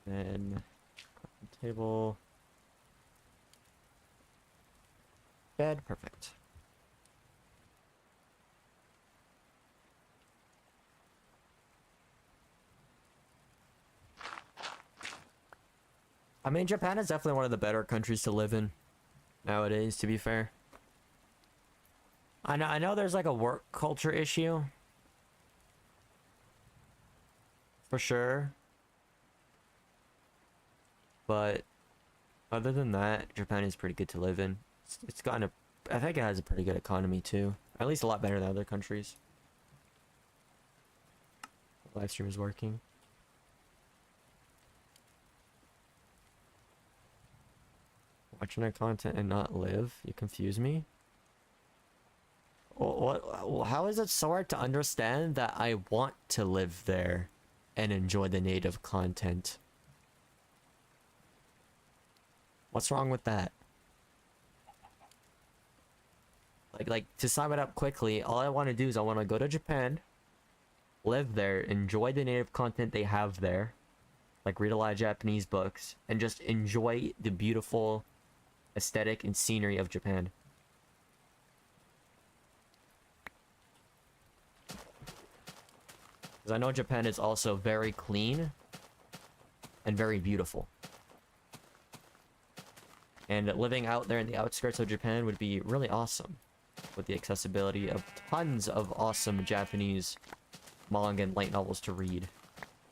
And then table. Bed, perfect. I mean, Japan is definitely one of the better countries to live in nowadays, to be fair. I know there's like a work culture issue. For sure. But other than that, Japan is pretty good to live in. It's gotten a... I think it has a pretty good economy too. At least a lot better than other countries. The live stream is working. Watching our content and not live? You confuse me? How is it so hard to understand that I want to live there and enjoy the native content? What's wrong with that? Like to sum it up quickly, all I want to do is I want to go to Japan, live there, enjoy the native content they have there, like read a lot of Japanese books, and just enjoy the beautiful aesthetic and scenery of Japan. Because I know Japan is also very clean and very beautiful. And living out there in the outskirts of Japan would be really awesome, with the accessibility of tons of awesome Japanese manga and light novels to read,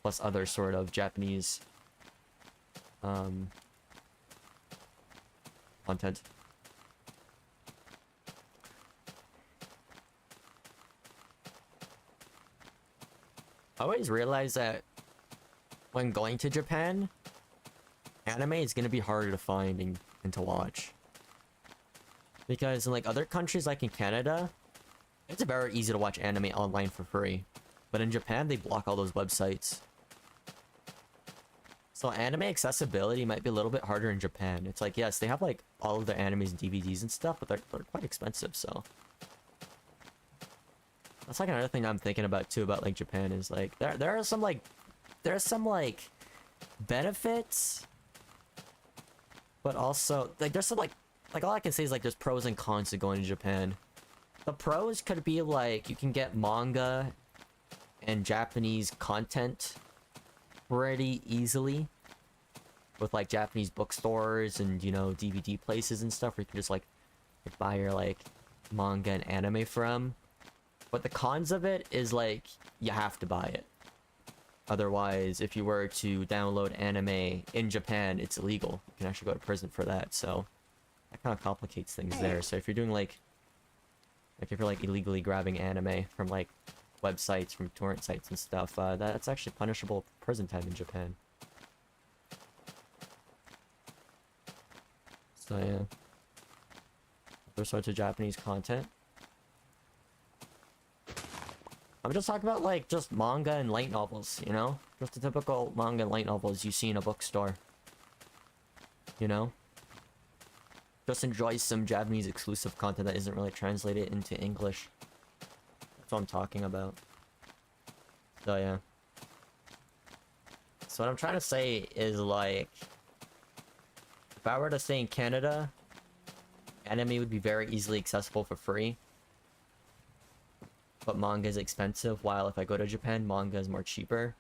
plus other sort of Japanese content. I always realize that when going to Japan, anime is going to be harder to find and to watch. Because in like other countries like in Canada, it's very easy to watch anime online for free. But in Japan, they block all those websites. So anime accessibility might be a little bit harder in Japan. It's like, yes, they have like all of their animes and DVDs and stuff, but they're quite expensive, so. That's like another thing I'm thinking about too about like Japan is like, there are some like benefits, but also like there's some like all I can say is like there's pros and cons to going to Japan. The pros could be like you can get manga and Japanese content pretty easily with like Japanese bookstores and, you know, DVD places and stuff where you can just like buy your like manga and anime from. But the cons of it is like you have to buy it. Otherwise, if you were to download anime in Japan, it's illegal. You can actually go to prison for that, so that kind of complicates things there. So if you're doing like if you're like illegally grabbing anime from like websites, from torrent sites and stuff, that's actually punishable with prison time in Japan. So yeah, other sorts of Japanese content. I'm just talking about like just manga and light novels, you know? Just the typical manga and light novels you see in a bookstore. You know? Just enjoy some Japanese exclusive content that isn't really translated into English. That's what I'm talking about. So yeah. So what I'm trying to say is like, if I were to stay in Canada, anime would be very easily accessible for free. But manga is expensive, while if I go to Japan, manga is more cheaper.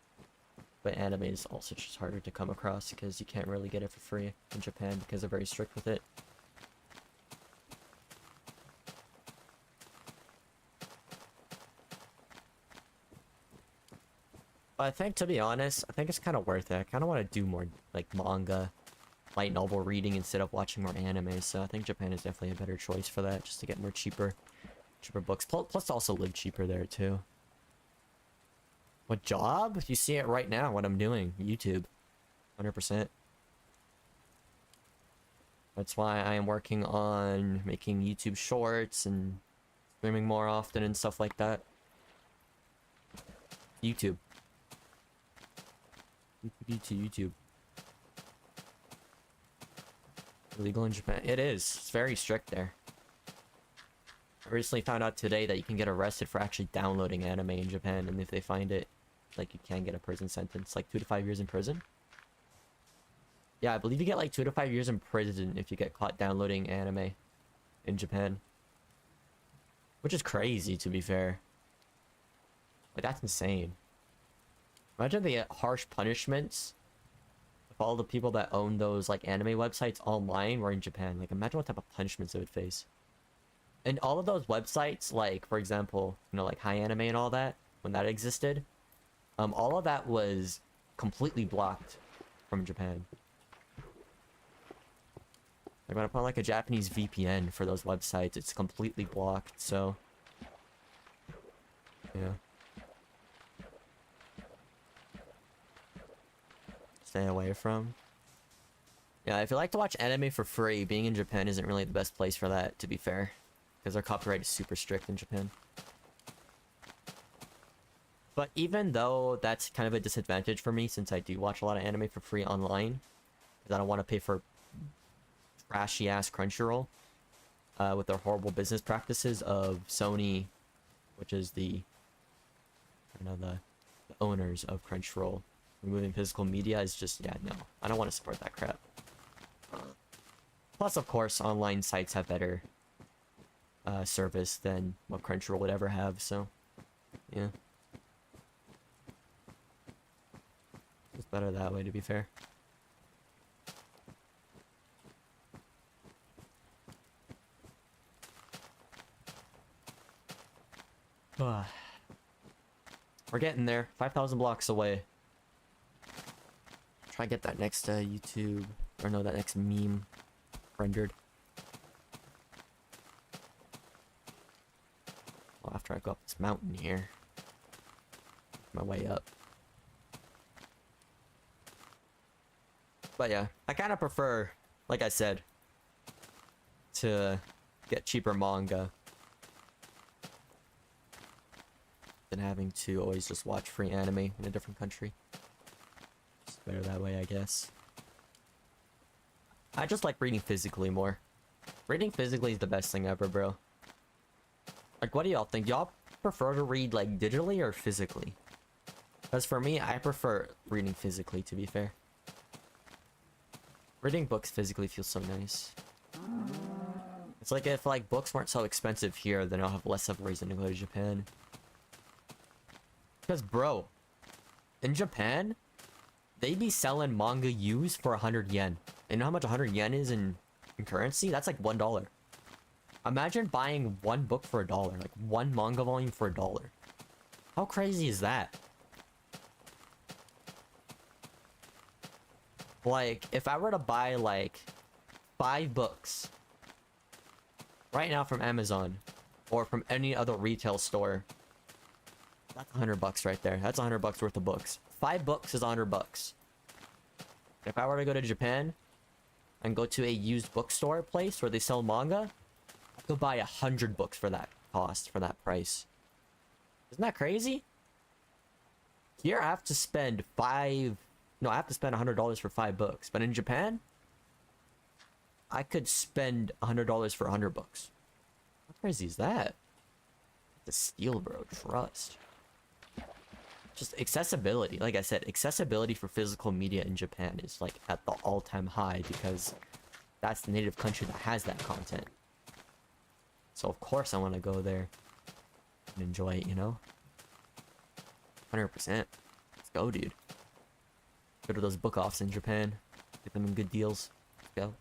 But anime is also just harder to come across because you can't really get it for free in Japan because they're very strict with it. But I think, to be honest, I think it's kind of worth it. I kind of want to do more, like, manga light novel reading instead of watching more anime, so I think Japan is definitely a better choice for that, just to get more cheaper books. Plus also live cheaper there too. What job? You see it right now, what I'm doing. YouTube. 100%. That's why I am working on making YouTube shorts and streaming more often and stuff like that. YouTube. YouTube. Illegal in Japan? It is. It's very strict there. I recently found out today that you can get arrested for actually downloading anime in Japan, and if they find it, like, you can get a prison sentence, like 2 to 5 years in prison. Yeah, I believe you get like 2 to 5 years in prison if you get caught downloading anime in Japan. Which is crazy, to be fair. Like, that's insane. Imagine they get harsh punishments if all the people that own those, like, anime websites online were in Japan. Like, imagine what type of punishments they would face. And all of those websites, like, for example, you know, like, High Anime and all that, when that existed, all of that was completely blocked from Japan. Like, when I put like a Japanese VPN for those websites, it's completely blocked, so... yeah. Stay away from. Yeah, if you like to watch anime for free, being in Japan isn't really the best place for that, to be fair. Because their copyright is super strict in Japan. But even though that's kind of a disadvantage for me, since I do watch a lot of anime for free online, because I don't want to pay for trashy ass Crunchyroll, with their horrible business practices of Sony, which is the, you know, the owners of Crunchyroll, removing physical media is just, yeah, no, I don't want to support that crap. Plus, of course, online sites have better service than what Crunchyroll would ever have, so yeah. It's better that way, to be fair. We're getting there. 5,000 blocks away. Try and get that next YouTube, or no, that next meme rendered. Well, after I go up this mountain here. My way up. But yeah, I kind of prefer, like I said, to get cheaper manga than having to always just watch free anime in a different country. It's better that way, I guess. I just like reading physically more. Reading physically is the best thing ever, bro. Like, what do y'all think? Y'all prefer to read, like, digitally or physically? Because for me, I prefer reading physically, to be fair. Reading books physically feels so nice. It's like if, like, books weren't so expensive here, then I'll have less of a reason to go to Japan. Because, bro, in Japan, they be selling manga used for 100 yen. And you know how much 100 yen is in currency? That's like $1. Imagine buying one book for $1. Like, one manga volume for $1. How crazy is that? Like, if I were to buy, like, 5 books right now from Amazon or from any other retail store, that's $100 right there. That's $100 worth of books. 5 books is $100. If I were to go to Japan and go to a used bookstore place where they sell manga, I could buy 100 books for that cost, for that price. Isn't that crazy? Here I have to spend I have to spend $100 for 5 books. But in Japan, I could spend $100 for 100 books. How crazy is that? The steal, bro. Trust. Just accessibility. Like I said, accessibility for physical media in Japan is like at the all-time high because that's the native country that has that content. So of course I want to go there and enjoy it, you know? 100%. Let's go, dude. Go to those book offs in Japan. Get them in good deals. Let's go.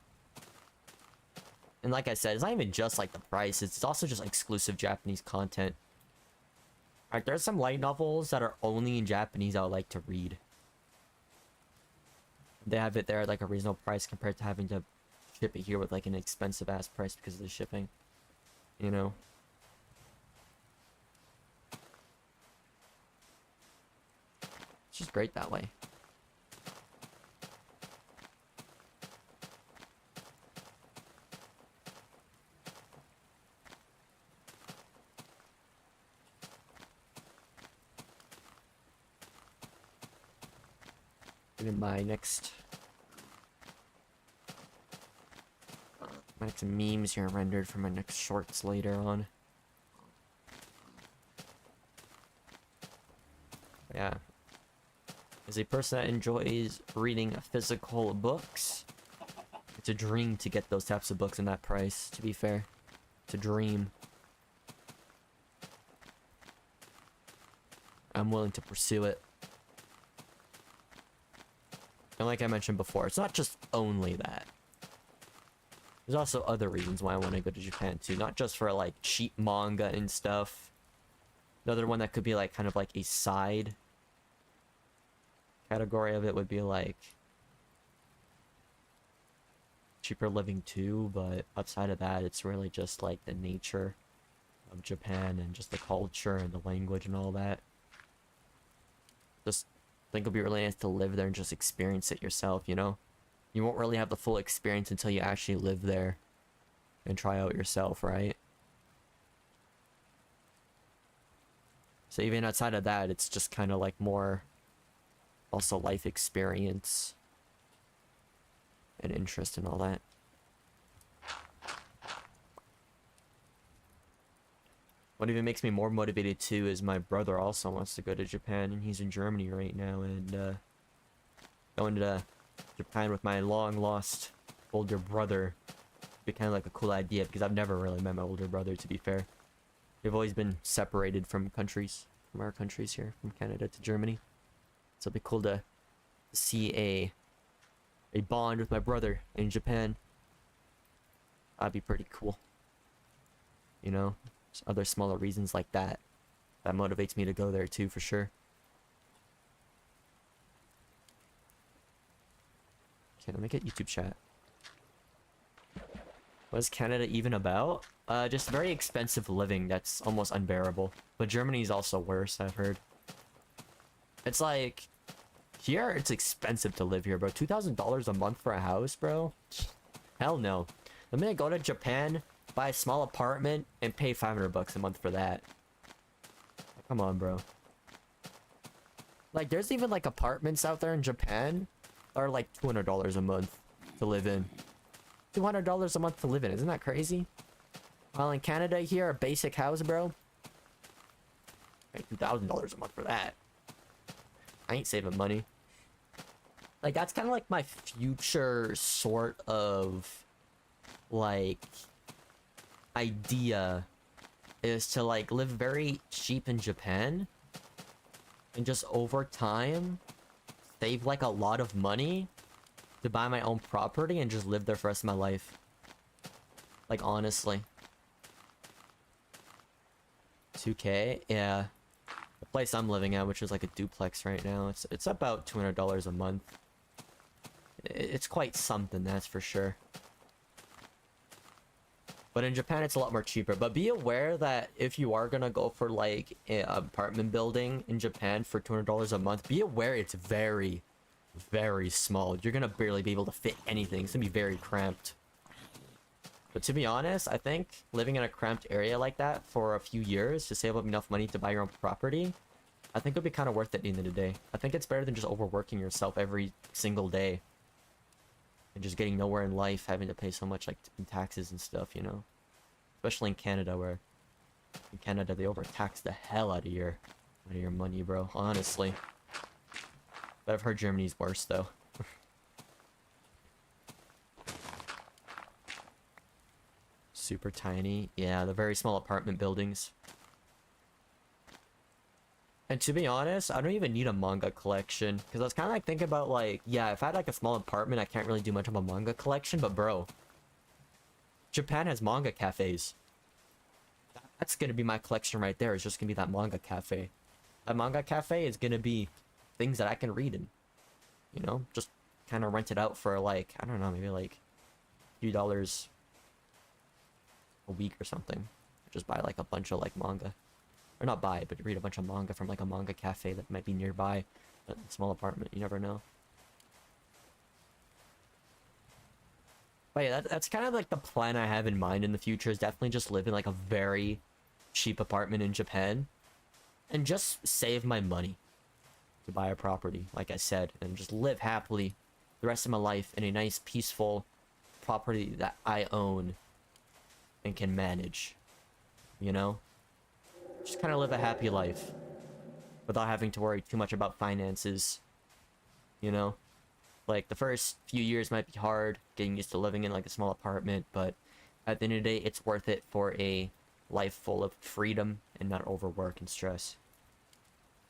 And like I said, it's not even just like the price. It's also just exclusive Japanese content. Alright, there's some light novels that are only in Japanese I would like to read. They have it there at like a reasonable price compared to having to ship it here with like an expensive ass price because of the shipping. You know? It's just great that way. Getting my next memes here rendered for my next shorts later on. Yeah. As a person that enjoys reading physical books, it's a dream to get those types of books in that price, to be fair. It's a dream. I'm willing to pursue it. And like I mentioned before, it's not just only that. There's also other reasons why I want to go to Japan too. Not just for like cheap manga and stuff. Another one that could be like kind of like a side category of it would be like cheaper living too, but outside of that, it's really just like the nature of Japan and just the culture and the language and all that. Just think it'll be really nice to live there and just experience it yourself, you know? You won't really have the full experience until you actually live there and try out yourself, right? So even outside of that, it's just kind of like more also life experience and interest and all that. What even makes me more motivated too is my brother also wants to go to Japan, and he's in Germany right now, and going to Japan with my long lost older brother would be kind of like a cool idea, because I've never really met my older brother, to be fair. We've always been separated from our countries here, from Canada to Germany. So it'd be cool to see a bond with my brother in Japan. That'd be pretty cool. You know? There's other smaller reasons like that that motivates me to go there too, for sure. Okay, let me get YouTube chat. What is Canada even about? Just very expensive living that's almost unbearable. But Germany's also worse, I've heard. It's like, here it's expensive to live here, bro. $2,000 a month for a house, bro? Hell no. I'm gonna go to Japan, buy a small apartment, and pay $500 a month for that. Come on, bro. Like, there's even like apartments out there in Japan that are like $200 a month to live in. $200 a month to live in, isn't that crazy? While in Canada here, a basic house, bro, pay $2,000 a month for that. I ain't saving money. Like, that's kind of like my future sort of like idea, is to like live very cheap in Japan and just over time save like a lot of money to buy my own property and just live there for the rest of my life. Like, honestly. 2K? Yeah. The place I'm living at, which is like a duplex right now, it's about $200 a month. It's quite something, that's for sure. But in Japan, it's a lot more cheaper. But be aware that if you are gonna go for like an apartment building in Japan for $200 a month, be aware it's very, very small. You're gonna barely be able to fit anything. It's gonna be very cramped. But to be honest, I think living in a cramped area like that for a few years to save up enough money to buy your own property, I think it'll be kind of worth it at the end of the day. I think it's better than just overworking yourself every single day and just getting nowhere in life, having to pay so much like in taxes and stuff, you know? Especially in Canada, where in Canada they overtax the hell out of your money, bro, honestly. But I've heard Germany's worse though. Super tiny. Yeah, the very small apartment buildings. And to be honest, I don't even need a manga collection, because I was kind of like thinking about like, yeah, if I had like a small apartment, I can't really do much of a manga collection, but bro, Japan has manga cafes. That's gonna be my collection right there. It's just gonna be that manga cafe. That manga cafe is gonna be things that I can read in. You know, just kind of rent it out for like, I don't know, maybe like a few dollars a week or something. Just buy like a bunch of like manga. Or not buy, but read a bunch of manga from like a manga cafe that might be nearby. A small apartment, you never know. But yeah, that's kind of like the plan I have in mind in the future, is definitely just live in like a very cheap apartment in Japan. And just save my money to buy a property, like I said. And just live happily the rest of my life in a nice, peaceful property that I own and can manage. You know? Just kind of live a happy life without having to worry too much about finances. You know? Like, the first few years might be hard, getting used to living in, like, a small apartment, but at the end of the day, it's worth it for a life full of freedom and not overwork and stress.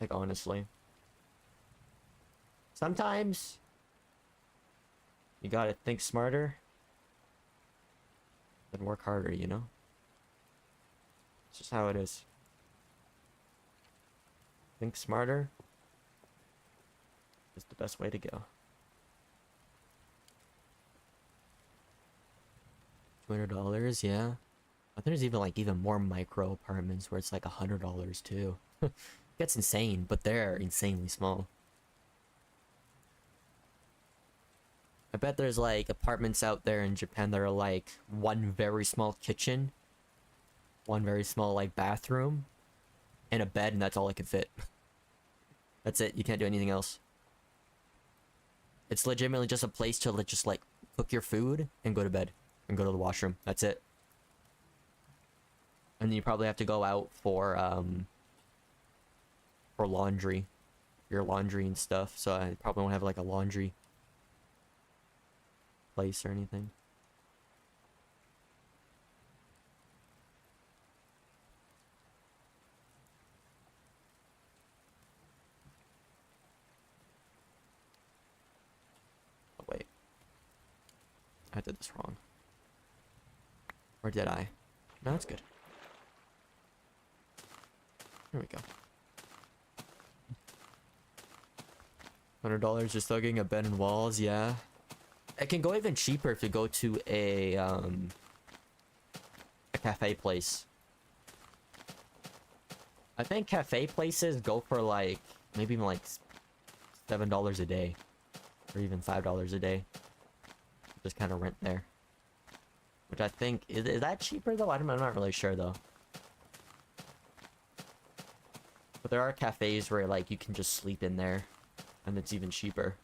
Like, honestly. Sometimes, you gotta think smarter and work harder, you know? It's just how it is. Think smarter is the best way to go. $200, yeah. I think there's even like even more micro apartments where it's like $100 too. Gets insane, but they're insanely small. I bet there's like apartments out there in Japan that are like one very small kitchen, one very small like bathroom, and a bed, and that's all it could fit. That's it. You can't do anything else. It's legitimately just a place to just like cook your food and go to bed and go to the washroom. That's it. And then you probably have to go out for laundry, your laundry and stuff. So I probably won't have like a laundry place or anything. Oh wait, I did this wrong. Or did I? No, that's good. Here we go. $100 just thugging a bed and walls, yeah. It can go even cheaper if you go to a cafe place. I think cafe places go for like maybe even like $7 a day, or even $5 a day. Just kind of rent there, which I think is that cheaper though? I'm not really sure though. But there are cafes where like you can just sleep in there, and it's even cheaper.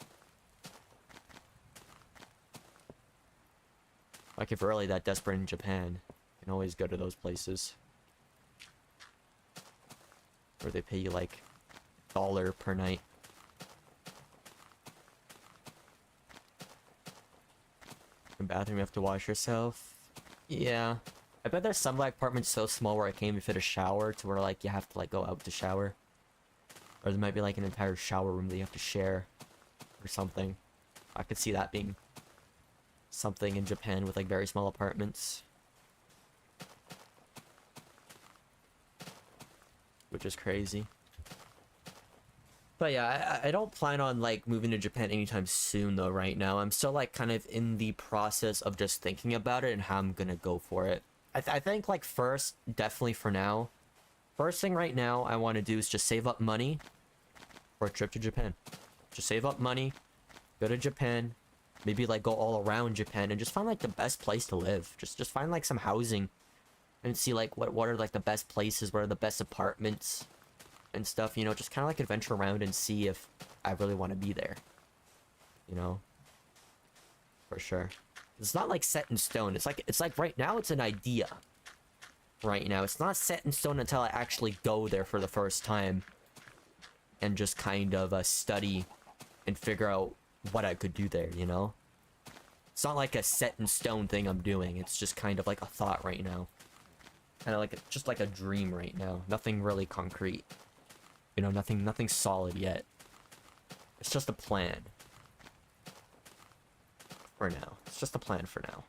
Like if you're really that desperate in Japan, you can always go to those places where they pay you like $1 per night. In bathroom you have to wash yourself. Yeah. I bet there's some like apartments so small where I can't even fit a shower, to where like you have to like go out to shower. Or there might be like an entire shower room that you have to share or something. I could see that being something in Japan with like very small apartments. Which is crazy. But yeah, I don't plan on like moving to Japan anytime soon though right now. I'm still like kind of in the process of just thinking about it and how I'm gonna go for it. I think like first, definitely for now, first thing right now I want to do is just save up money for a trip to Japan. Just save up money, go to Japan, maybe like go all around Japan and just find like the best place to live. Just find like some housing and see like what are like the best places, what are the best apartments and stuff, you know, just kind of like adventure around and see if I really want to be there, you know, for sure. It's not like set in stone. It's like right now it's an idea. Right now it's not set in stone until I actually go there for the first time and just kind of study and figure out what I could do there, you know. It's not like a set in stone thing I'm doing. It's just kind of like a thought right now, kind of like just like a dream right now. Nothing really concrete, you know. Nothing solid yet. It's just a plan for now. It's just a plan for now.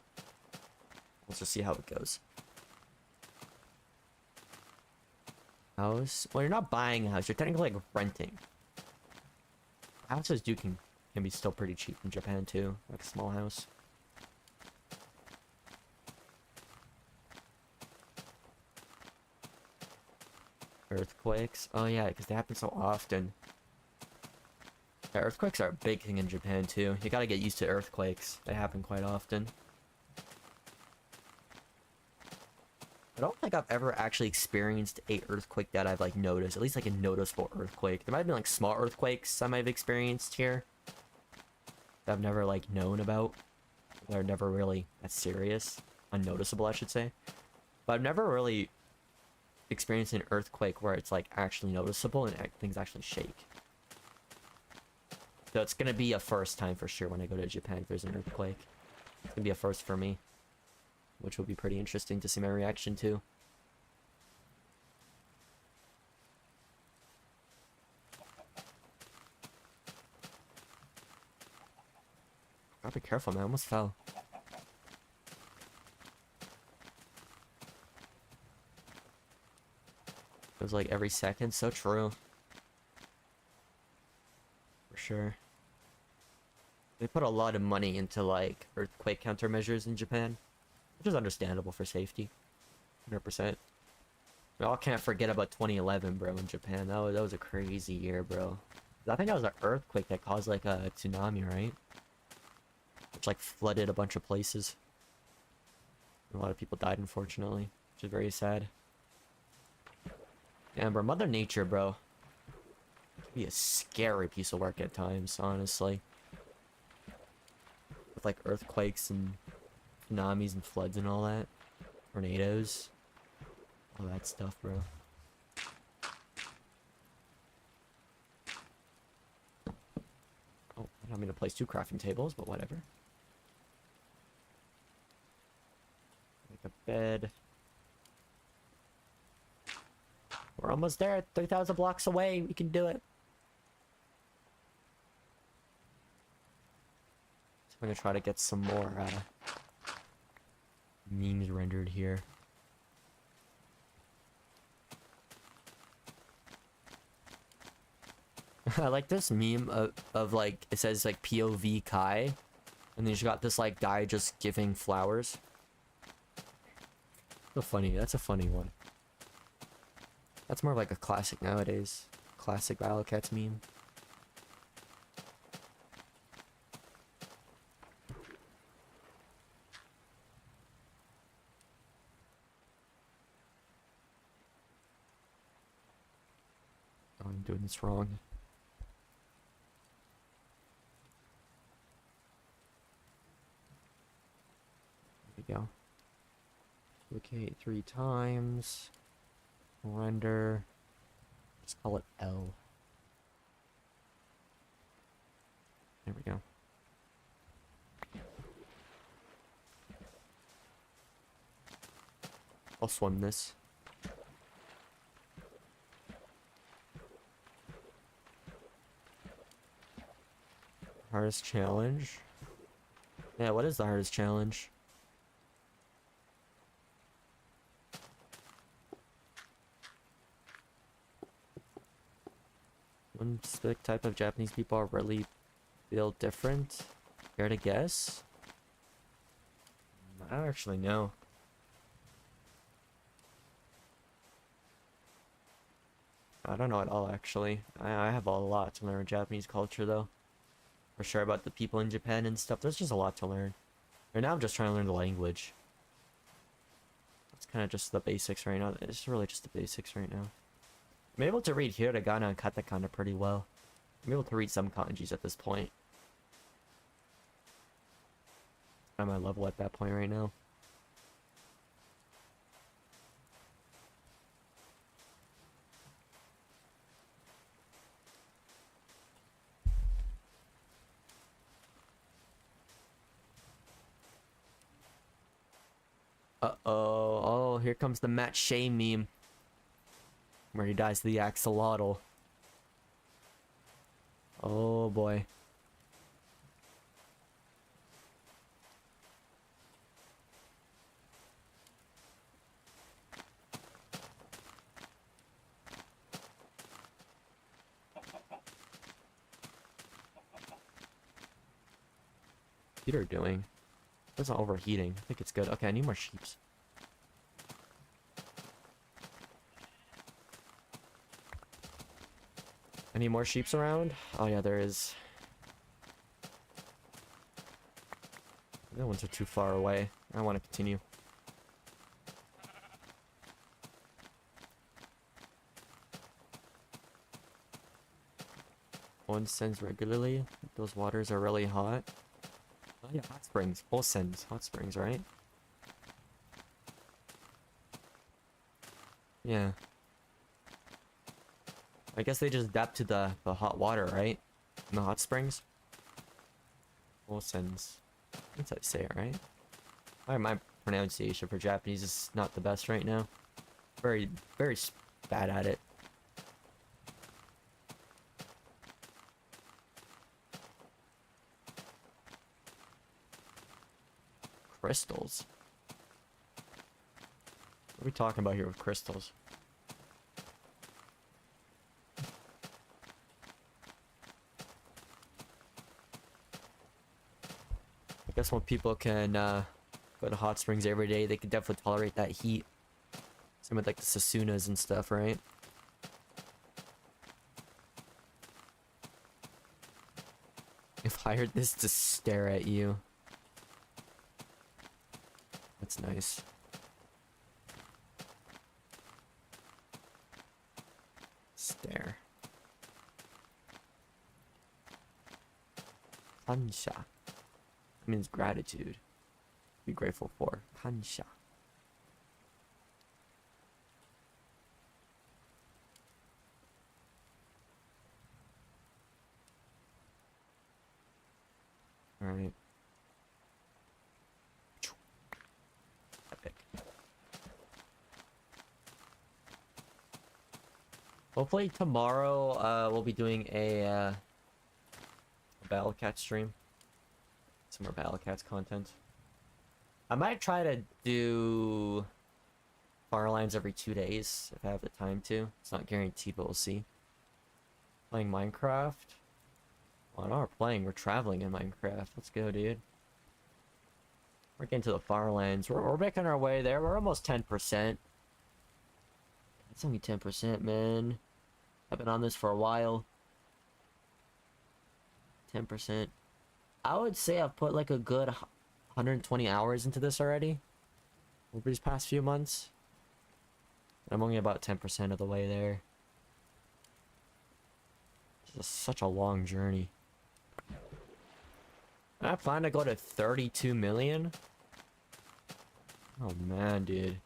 Let's just see how it goes. House? Well, you're not buying a house. You're technically like renting. Houses you can Can be still pretty cheap in Japan too, like a small house. Earthquakes? Oh yeah, because they happen so often. Yeah, earthquakes are a big thing in Japan too. You gotta get used to earthquakes. They happen quite often. I don't think I've ever actually experienced a earthquake that I've like noticed. At least like a noticeable earthquake. There might have been like small earthquakes I might have experienced here that I've never like known about. They're never really that serious. Unnoticeable, I should say. But I've never really experienced an earthquake where it's like actually noticeable and things actually shake. So it's gonna be a first time for sure when I go to Japan if there's an earthquake. It's gonna be a first for me, which will be pretty interesting to see my reaction to. Gotta be careful, man. I almost fell. It was like every second. So true. For sure. They put a lot of money into like earthquake countermeasures in Japan, which is understandable for safety. 100%. We all can't forget about 2011, bro, in Japan. That was a crazy year, bro. I think that was an earthquake that caused like a tsunami, right? Which like flooded a bunch of places. A lot of people died, unfortunately, which is very sad. Yeah, bro, Mother Nature, bro. It can be a scary piece of work at times, honestly. With like earthquakes and tsunamis and floods and all that. Tornadoes. All that stuff, bro. Oh, I don't mean to place 2 crafting tables, but whatever. Make a bed. We're almost there, 3,000 blocks away. We can do it. So I'm gonna try to get some more memes rendered here. I like this meme of like, it says like POV Kai, and then you got this like guy just giving flowers. That's a funny one. That's more of like a classic nowadays. Classic Cats meme. Oh, I'm doing this wrong. There we go. Duplicate 3 times. Render. Just call it L. There we go. I'll swim this. Hardest challenge? Yeah, what is the hardest challenge? One specific type of Japanese people are really built different. Care to guess? I don't actually know. I don't know at all, actually. I have a lot to learn Japanese culture, though. For sure, about the people in Japan and stuff. There's just a lot to learn. Right now, I'm just trying to learn the language. It's kind of just the basics right now. It's really just the basics right now. I'm able to read hiragana and katakana pretty well. I'm able to read some kanjis at this point. I'm at my level at that point right now. Uh-oh. Oh, here comes the Matt Shea meme. Where he dies to the axolotl. Oh boy. computer doing? It's not overheating. I think it's good. Okay, I need more sheeps. Any more sheeps around? Oh yeah, there is. The other ones are too far away. I want to continue. One sends regularly. Those waters are really hot. Oh yeah, hot springs. Both sends hot springs, right? Yeah. I guess they just adapt to the hot water, right? In the hot springs. Both sends. That's how you say it, right? My pronunciation for Japanese is not the best right now. Very bad at it. Crystals? What are we talking about here with crystals? I guess when people can go to hot springs every day, they can definitely tolerate that heat. Some of like the Sasunas and stuff, right? If I heard this to stare at you. That's nice. Stare. Kansha. Means gratitude. Be grateful for. Kansha. Alright. Epic. Hopefully tomorrow we'll be doing a Battle Cat stream. Some more Battle Cats content. I might try to do Farlands every 2 days if I have the time to. It's not guaranteed, but we'll see. Playing Minecraft. Well, no, we're playing. We're traveling in Minecraft. Let's go, dude. We're getting to the Farlands. We're making our way there. We're almost 10%. It's only 10%, man. I've been on this for a while. 10%. I would say I've put like a good 120 hours into this already over these past few months. I'm only about 10% of the way there. This is such a long journey. I plan to go to 32 million. Oh man, dude.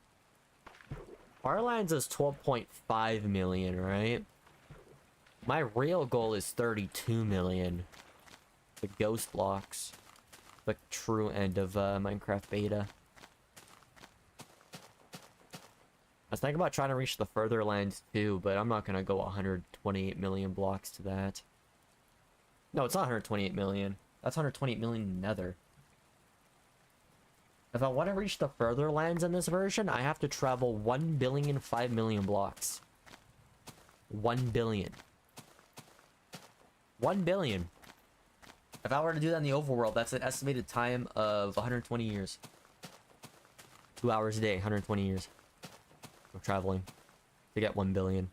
Farlands is 12.5 million, right? My real goal is 32 million. The ghost blocks. The true end of Minecraft beta. I was thinking about trying to reach the further lands too, but I'm not gonna go 128 million blocks to that. No, it's not 128 million. That's 128 million nether. If I want to reach the further lands in this version, I have to travel 1 billion 5 million blocks. 1 billion. 1 billion. If I were to do that in the overworld, that's an estimated time of 120 years. 2 hours a day, 120 years of traveling to get 1 billion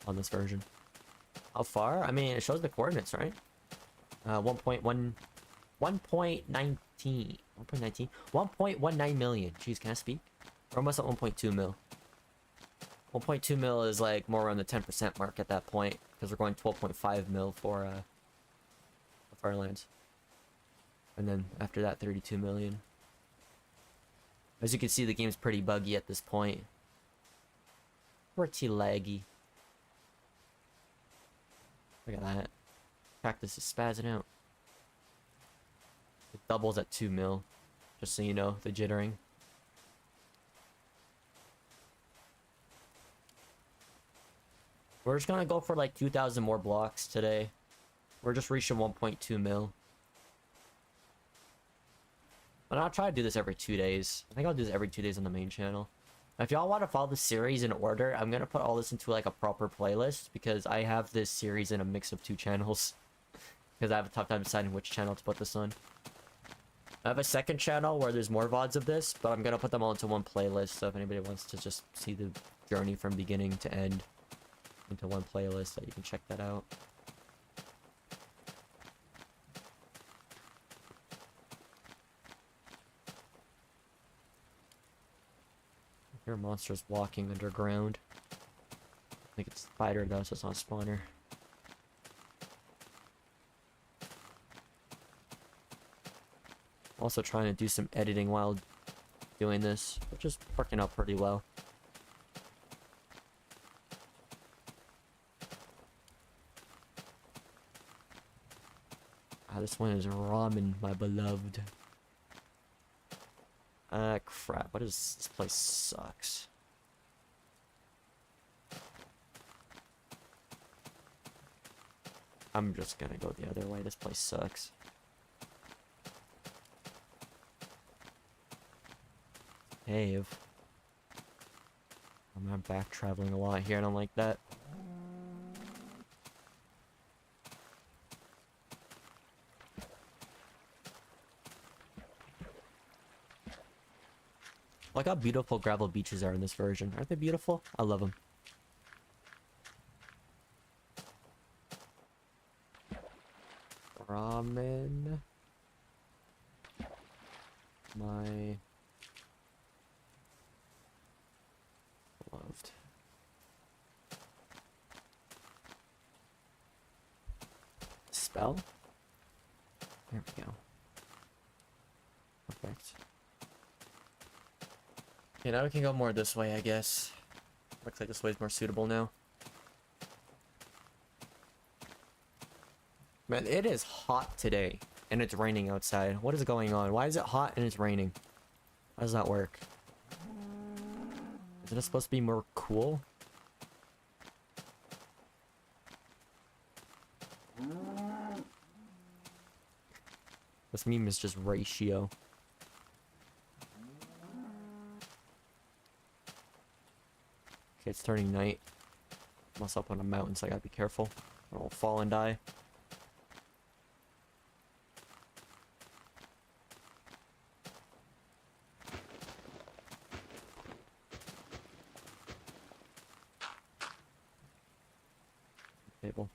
on this version. How far? I mean, it shows the coordinates, right? 1.19 million. Jeez, can I speak? We're almost at 1.2 mil. 1.2 mil is like more around the 10% mark at that point, because we're going 12.5 mil for Farlands. And then after that, 32 million. As you can see, the game's pretty buggy at this point. Pretty laggy. Look at that. Cactus is spazzing out. It doubles at 2 mil. Just so you know, the jittering. We're just gonna go for like 2,000 more blocks today. We're just reaching 1.2 mil. But I'll try to do this every 2 days. I think I'll do this every 2 days on the main channel. If y'all want to follow the series in order, I'm gonna put all this into like a proper playlist, because I have this series in a mix of 2 channels. Because I have a tough time deciding which channel to put this on. I have a second channel where there's more VODs of this, but I'm gonna put them all into one playlist, so if anybody wants to just see the journey from beginning to end into one playlist, that you can check that out. I hear monsters walking underground. I think it's a spider though, so it's not a spawner. Also trying to do some editing while doing this, which is working out pretty well. Ah, this one is ramen, my beloved. Ah, crap. What is this place? Sucks. I'm just gonna go the other way. This place sucks. Cave. I'm back traveling a lot here. I don't like that. Look how beautiful gravel beaches are in this version. Aren't they beautiful? I love them. Ramen. My loved. Spell? There we go. Perfect. Okay, now we can go more this way, I guess. Looks like this way is more suitable now. Man, it is hot today, and it's raining outside. What is going on? Why is it hot and it's raining? How does that work? Isn't it supposed to be more cool? This meme is just ratio. Okay, it's turning night. I'm also up on a mountain, so I gotta be careful. I won't fall and die. Table.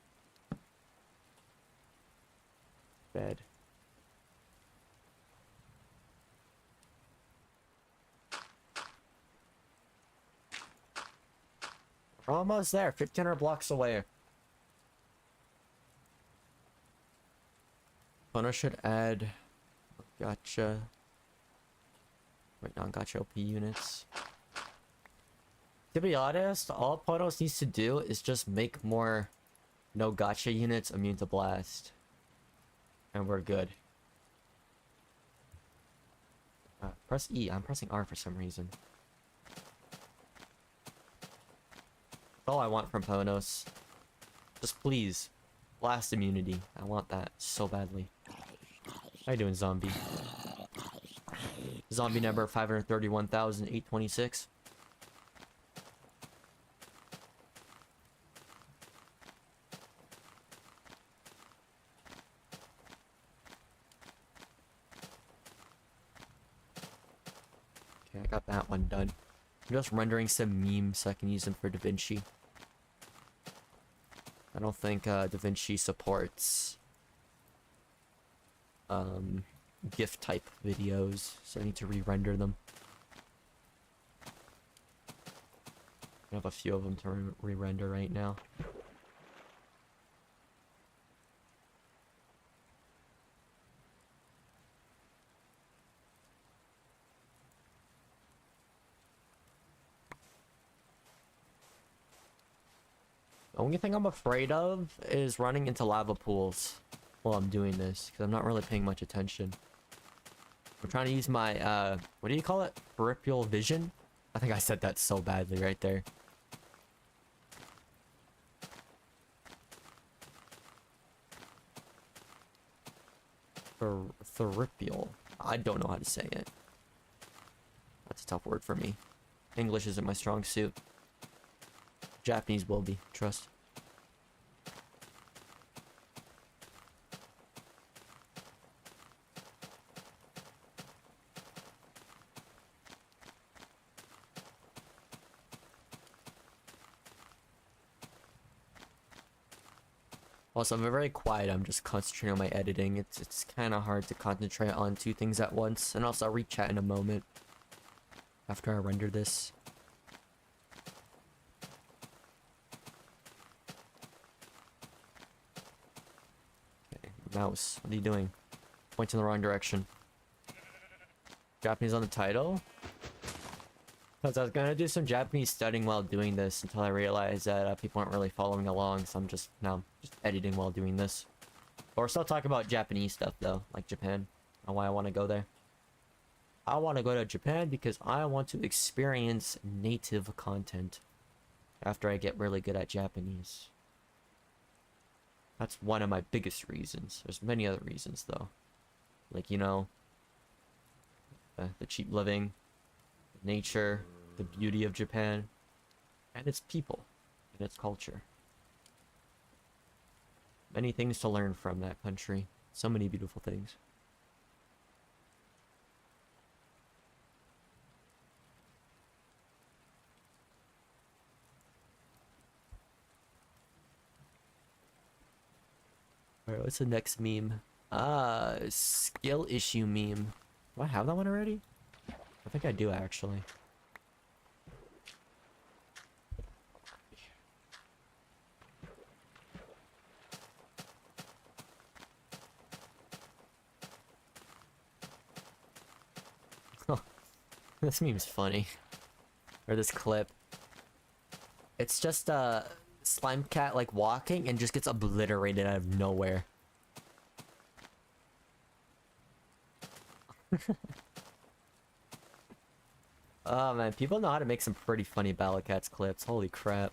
Bed. We're almost there, 1,500 blocks away. Pono should add gotcha. Wait, non-gotcha OP units. To be honest, all Ponos needs to do is just make more no gotcha units immune to blast. And we're good. Press E. I'm pressing R for some reason. That's all I want from Ponos. Just please. Blast immunity. I want that so badly. How you doing, zombie? Zombie number 531,826. Okay, I got that one done. I'm just rendering some memes so I can use them for DaVinci. I don't think DaVinci supports GIF type videos, so I need to re-render them. I have a few of them to re-render right now. The only thing I'm afraid of is running into lava pools while I'm doing this, because I'm not really paying much attention. I'm trying to use my, what do you call it? Peripheral vision? I think I said that so badly right there. Peripheral. I don't know how to say it. That's a tough word for me. English isn't my strong suit. Japanese will be, trust. Also, I'm very quiet. I'm just concentrating on my editing. It's kind of hard to concentrate on two things at once. And also, I'll re-chat in a moment after I render this. Okay, mouse, what are you doing? Pointing in the wrong direction. Japanese on the title? Because I was gonna do some Japanese studying while doing this until I realized that people aren't really following along, so I'm just editing while doing this. But we're still talking about Japanese stuff though, like Japan, and why I want to go there. I want to go to Japan because I want to experience native content after I get really good at Japanese. That's one of my biggest reasons. There's many other reasons though. Like, you know, the cheap living, nature, the beauty of Japan, and its people, and its culture. Many things to learn from that country. So many beautiful things. Alright, what's the next meme? Skill issue meme. Do I have that one already? I think I do actually. This meme's funny. Or this clip. It's just a slime cat like walking and just gets obliterated out of nowhere. Oh man, people know how to make some pretty funny Battle Cats clips. Holy crap.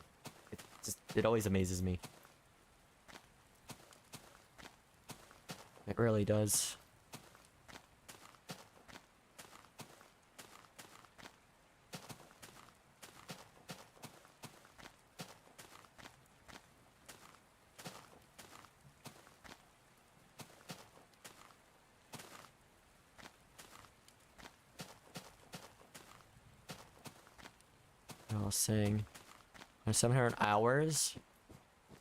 It always amazes me. It really does. I was saying, 700 hours?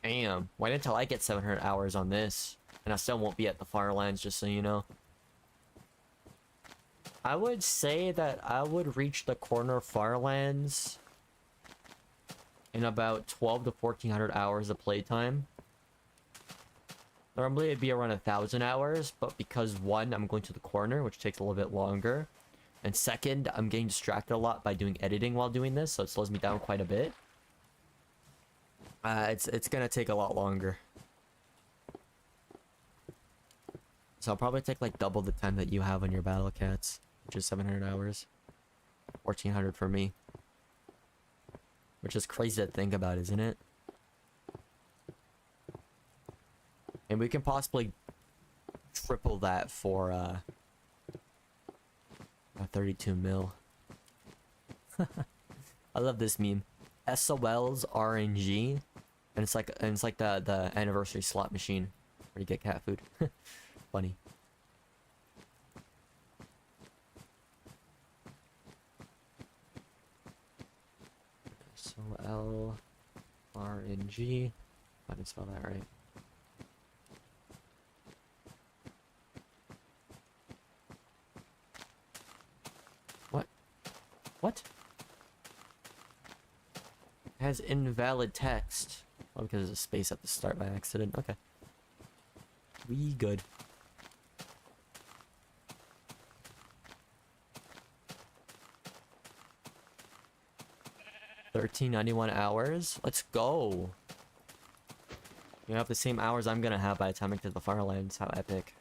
Damn, why didn't I get 700 hours on this? And I still won't be at the Farlands, just so you know. I would say that I would reach the corner Farlands in about 12 to 1400 hours of playtime. Normally it'd be around 1000 hours, but because one, I'm going to the corner, which takes a little bit longer. And second, I'm getting distracted a lot by doing editing while doing this, so it slows me down quite a bit. It's gonna take a lot longer. So I'll probably take like double the time that you have on your Battle Cats, which is 700 hours. 1400 for me. Which is crazy to think about, isn't it? And we can possibly triple that for a 32 mil. I love this meme. SOL's RNG, and it's like the anniversary slot machine where you get cat food. Funny. SOL RNG. I didn't spell that right. What? It has invalid text. Oh, because there's a space at the start by accident. Okay. We good. $13.91 hours? Let's go. You have the same hours I'm gonna have by the time I get to the Farlands. How epic.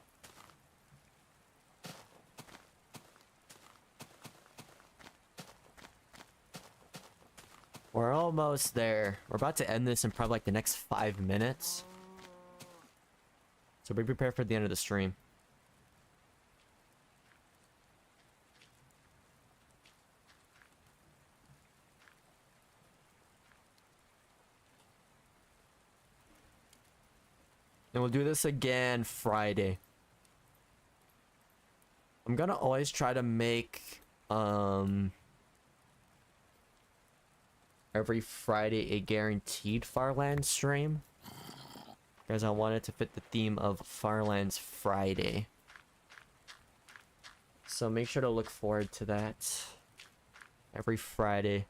We're almost there. We're about to end this in probably like the next 5 minutes. So be prepared for the end of the stream. And we'll do this again Friday. I'm gonna always try to make every Friday a guaranteed Farland stream. Because I wanted to fit the theme of Farlands Friday. So make sure to look forward to that. Every Friday.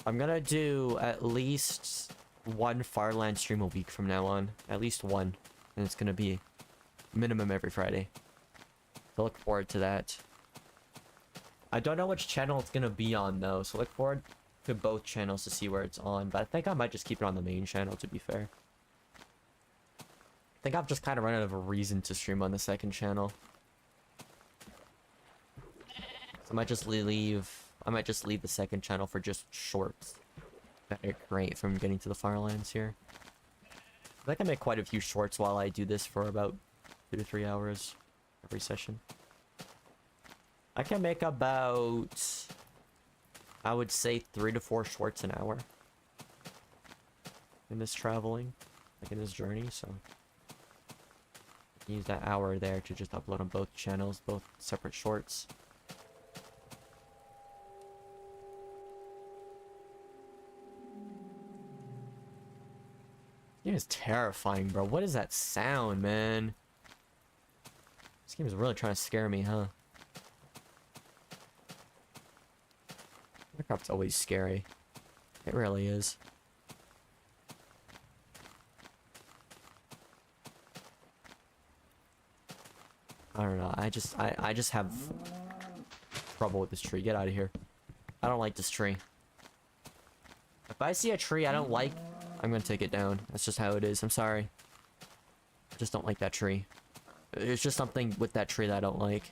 I'm gonna do at least one Farland stream a week from now on. At least one. And it's gonna be minimum every Friday. So look forward to that. I don't know which channel it's gonna be on though, so look forward to both channels to see where it's on. But I think I might just keep it on the main channel, to be fair. I think I've just kind of run out of a reason to stream on the second channel. So I might just leave the second channel for just shorts that are great from getting to the Farlands here. I think I make quite a few shorts while I do this for about 2 to 3 hours every session. I can make about, I would say, 3 to 4 shorts an hour in this traveling, like in this journey, so use that hour there to just upload on both channels, both separate shorts. This game is terrifying, bro. What is that sound, man? This game is really trying to scare me, huh? Minecraft's always scary. It really is. I don't know. I just have trouble with this tree. Get out of here. I don't like this tree. If I see a tree I don't like, I'm gonna take it down. That's just how it is. I'm sorry. I just don't like that tree. There's just something with that tree that I don't like.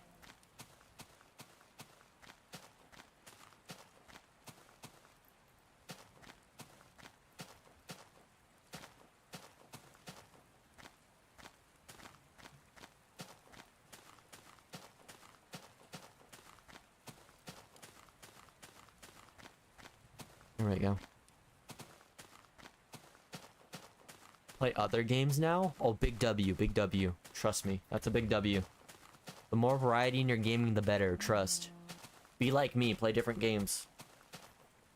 There we go. Play other games now? Oh, big W, big W. Trust me, that's a big W. The more variety in your gaming, the better. Trust. Be like me, play different games.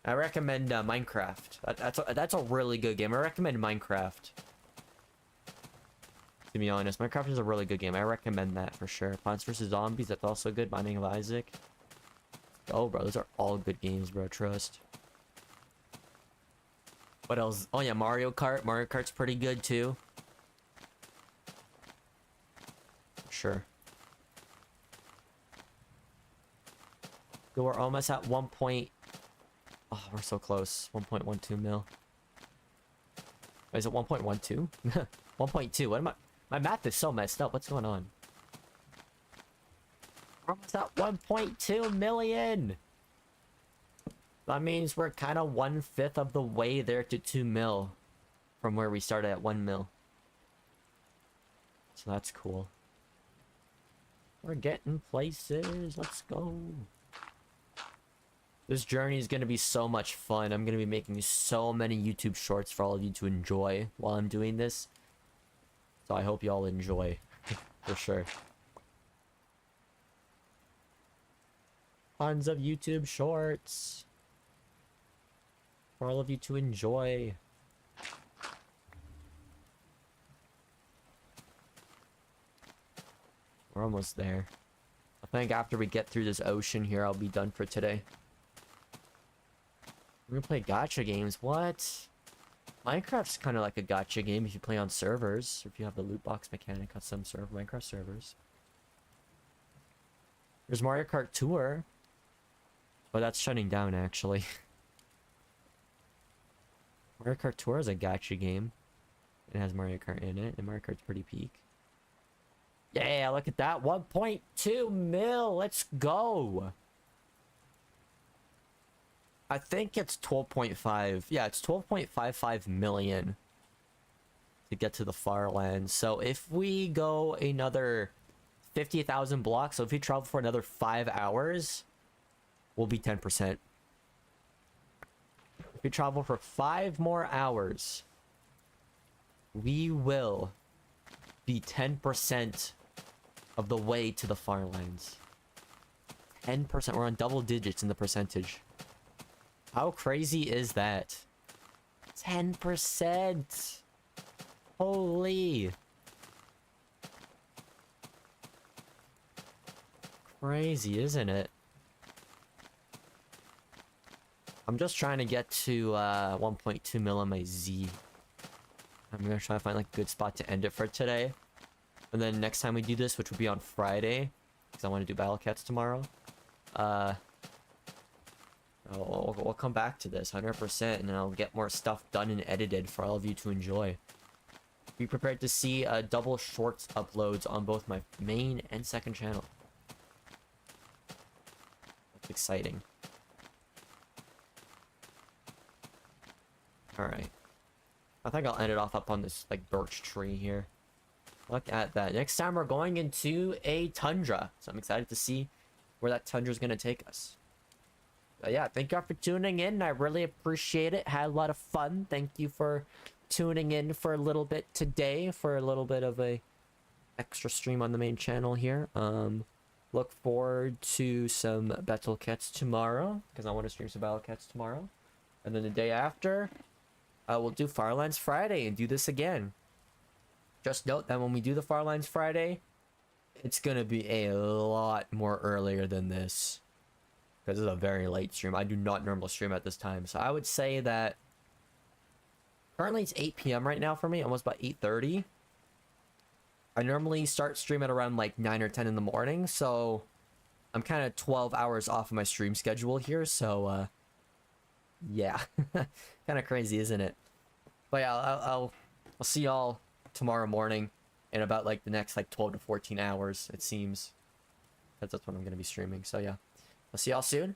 I recommend Minecraft. That's a really good game. I recommend Minecraft. To be honest, Minecraft is a really good game. I recommend that for sure. Plants vs Zombies, that's also good. Binding of Isaac. Oh, bro, those are all good games, bro. Trust. What else? Oh yeah, Mario Kart. Mario Kart's pretty good too. Sure. So we're almost at 1 point. Oh, we're so close. 1.12 mil. Wait, is it 1.12? 1.2. What am I? My math is so messed up. What's going on? We're almost at 1.2 million. That means we're kind of 1/5 of the way there to 2 mil from where we started at 1 mil. So that's cool. We're getting places. Let's go. This journey is going to be so much fun. I'm going to be making so many YouTube shorts for all of you to enjoy while I'm doing this. So I hope you all enjoy. For sure. Tons of YouTube shorts for all of you to enjoy. We're almost there. I think after we get through this ocean here, I'll be done for today. We're gonna play gacha games. What? Minecraft's kind of like a gacha game if you play on servers. If you have the loot box mechanic on some Minecraft servers. There's Mario Kart Tour. But that's shutting down, actually. Mario Kart Tour is a gacha game. It has Mario Kart in it, and Mario Kart's pretty peak. Yeah, look at that. 1.2 mil. Let's go. I think it's 12.5. Yeah, it's 12.55 million to get to the Farlands. So if we go another 50,000 blocks, so if we travel for another 5 hours, we'll be 10%. If we travel for 5 more hours, we will be 10% of the way to the Farlands. 10%. We're on double digits in the percentage. How crazy is that? 10%. Holy. Crazy, isn't it? I'm just trying to get to 1.2 mil on my Z. I'm gonna try to find like a good spot to end it for today. And then next time we do this, which will be on Friday, because I want to do Battle Cats tomorrow, we'll come back to this 100%, and I'll get more stuff done and edited for all of you to enjoy. Be prepared to see double shorts uploads on both my main and second channel. That's exciting. Alright. I think I'll end it off up on this, like, birch tree here. Look at that. Next time we're going into a tundra. So I'm excited to see where that tundra is going to take us. But yeah, thank y'all for tuning in. I really appreciate it. Had a lot of fun. Thank you for tuning in for a little bit today. For a little bit of a extra stream on the main channel here. Look forward to some Battle Cats tomorrow, because I want to stream some Battle Cats tomorrow. And then the day after, we'll do Farlands Friday and do this again. Just note that when we do the Farlands Friday, it's gonna be a lot more earlier than this, because it's a very late stream. I do not normally stream at this time, so I would say that currently it's 8 p.m. right now for me, almost about 8:30. I normally start stream at around like 9 or 10 in the morning, so I'm kind of 12 hours off of my stream schedule here, so yeah. Kind of crazy, isn't it? But yeah, I'll see y'all tomorrow morning in about like the next like 12 to 14 hours, it seems. That's when I'm going to be streaming, so yeah. I'll see y'all soon.